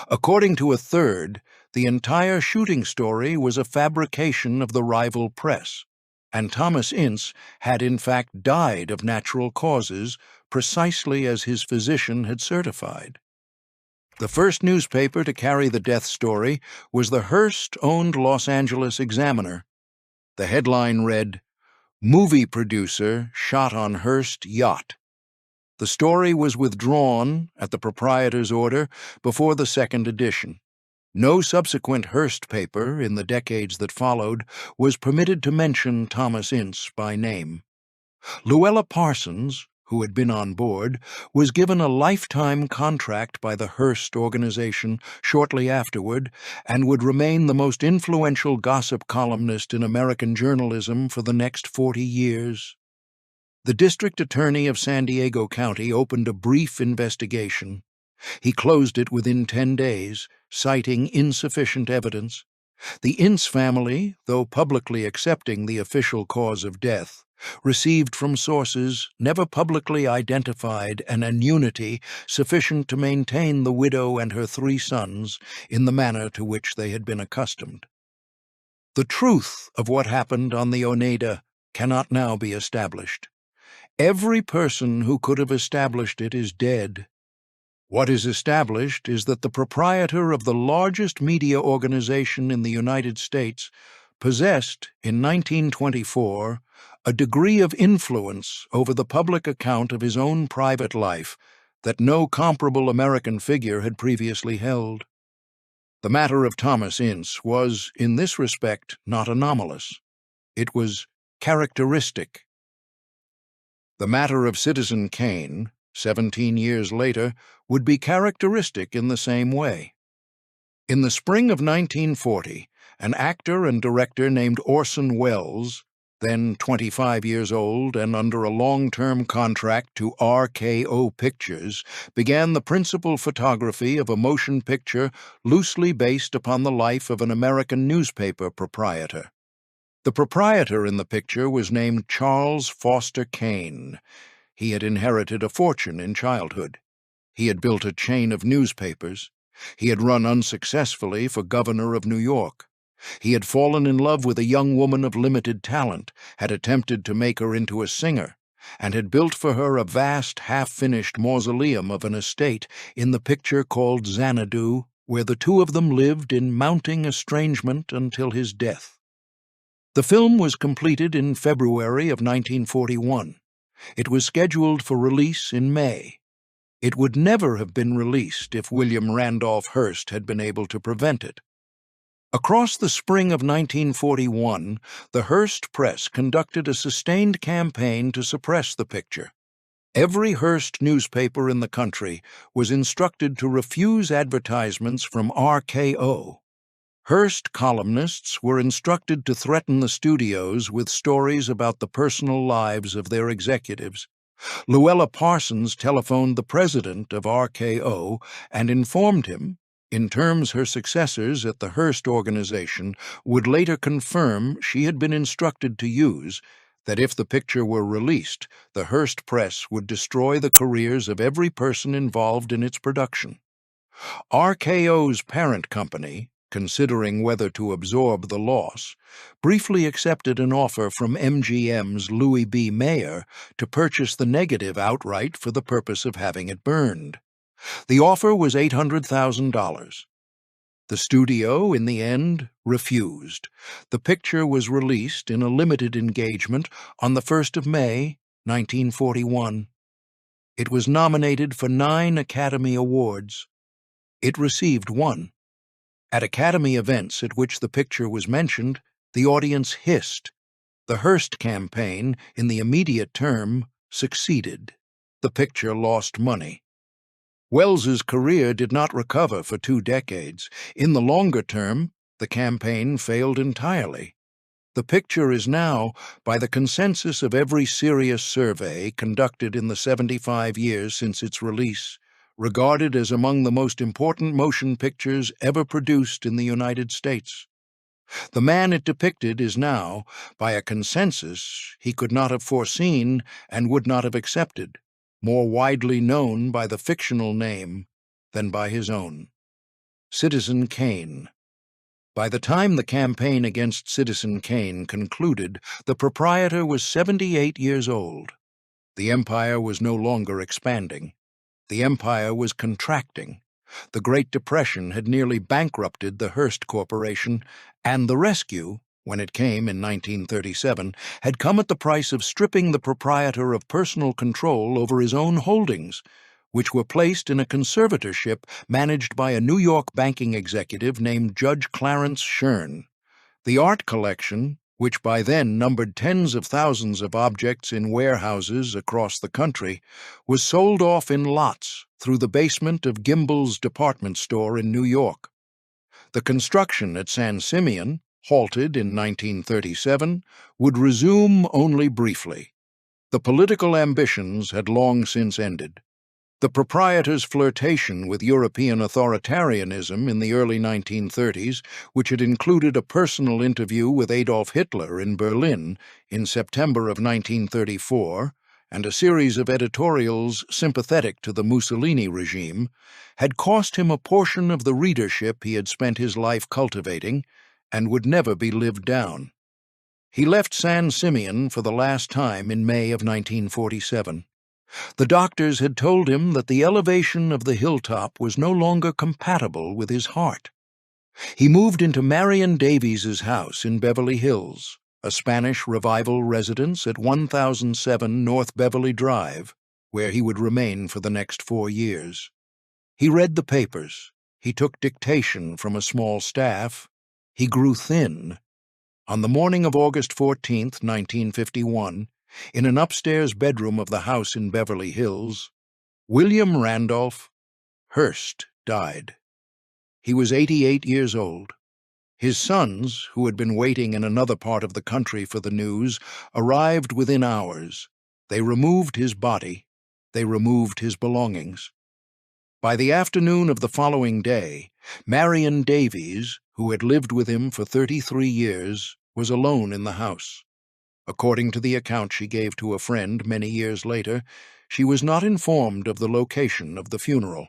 According to a third, the entire shooting story was a fabrication of the rival press, and Thomas Ince had in fact died of natural causes, precisely as his physician had certified. The first newspaper to carry the death story was the Hearst-owned Los Angeles Examiner. The headline read, "Movie Producer Shot on Hearst Yacht." The story was withdrawn, at the proprietor's order, before the second edition. No subsequent Hearst paper, in the decades that followed, was permitted to mention Thomas Ince by name. Luella Parsons, who had been on board, was given a lifetime contract by the Hearst organization shortly afterward and would remain the most influential gossip columnist in American journalism for the next 40 years. The district attorney of San Diego County opened a brief investigation. He closed it within 10 days, citing insufficient evidence. The Ince family, though publicly accepting the official cause of death, received from sources never publicly identified an immunity sufficient to maintain the widow and her 3 sons in the manner to which they had been accustomed. The truth of what happened on the Oneida cannot now be established. Every person who could have established it is dead. What is established is that the proprietor of the largest media organization in the United States possessed, in 1924, a degree of influence over the public account of his own private life that no comparable American figure had previously held. The matter of Thomas Ince was, in this respect, not anomalous. It was characteristic. The matter of Citizen Kane, 17 years later, would be characteristic in the same way. In the spring of 1940, an actor and director named Orson Welles, then 25 years old and under a long-term contract to RKO Pictures, began the principal photography of a motion picture loosely based upon the life of an American newspaper proprietor. The proprietor in the picture was named Charles Foster Kane. He had inherited a fortune in childhood. He had built a chain of newspapers. He had run unsuccessfully for governor of New York. He had fallen in love with a young woman of limited talent, had attempted to make her into a singer, and had built for her a vast half-finished mausoleum of an estate in the picture called Xanadu, where the two of them lived in mounting estrangement until his death. The film was completed in February of 1941. It was scheduled for release in May. It would never have been released if William Randolph Hearst had been able to prevent it. Across the spring of 1941, the Hearst press conducted a sustained campaign to suppress the picture. Every Hearst newspaper in the country was instructed to refuse advertisements from RKO. Hearst columnists were instructed to threaten the studios with stories about the personal lives of their executives. Luella Parsons telephoned the president of RKO and informed him, in terms her successors at the Hearst organization would later confirm she had been instructed to use, that if the picture were released, the Hearst press would destroy the careers of every person involved in its production. RKO's parent company, considering whether to absorb the loss, briefly accepted an offer from MGM's Louis B. Mayer to purchase the negative outright for the purpose of having it burned. The offer was $800,000. The studio, in the end, refused. The picture was released in a limited engagement on the 1st of May, 1941. It was nominated for 9 Academy Awards. It received 1. At Academy events at which the picture was mentioned, the audience hissed. The Hearst campaign, in the immediate term, succeeded. The picture lost money. Welles's career did not recover for 2 decades. In the longer term, the campaign failed entirely. The picture is now, by the consensus of every serious survey conducted in the 75 years since its release, regarded as among the most important motion pictures ever produced in the United States. The man it depicted is now, by a consensus he could not have foreseen and would not have accepted, more widely known by the fictional name than by his own. Citizen Kane. By the time the campaign against Citizen Kane concluded, the proprietor was 78 years old. The empire was no longer expanding. The empire was contracting. The Great Depression had nearly bankrupted the Hearst Corporation, and the rescue, when it came in 1937, had come at the price of stripping the proprietor of personal control over his own holdings, which were placed in a conservatorship managed by a New York banking executive named Judge Clarence Shern. The art collection, which by then numbered tens of thousands of objects in warehouses across the country, was sold off in lots through the basement of Gimbel's department store in New York. The construction at San Simeon, halted in 1937, would resume only briefly. The political ambitions had long since ended. The proprietor's flirtation with European authoritarianism in the early 1930s, which had included a personal interview with Adolf Hitler in Berlin in September of 1934, and a series of editorials sympathetic to the Mussolini regime, had cost him a portion of the readership he had spent his life cultivating and would never be lived down. He left San Simeon for the last time in May of 1947. The doctors had told him that the elevation of the hilltop was no longer compatible with his heart. He moved into Marion Davies's house in Beverly Hills, a Spanish Revival residence at 1007 North Beverly Drive, where he would remain for the next 4 years. He read the papers. He took dictation from a small staff. He grew thin. On the morning of August 14, 1951, in an upstairs bedroom of the house in Beverly Hills, William Randolph Hearst died. He was 88 years old. His sons, who had been waiting in another part of the country for the news, arrived within hours. They removed his body. They removed his belongings. By the afternoon of the following day, Marion Davies, who had lived with him for 33 years, was alone in the house. According to the account she gave to a friend many years later, she was not informed of the location of the funeral.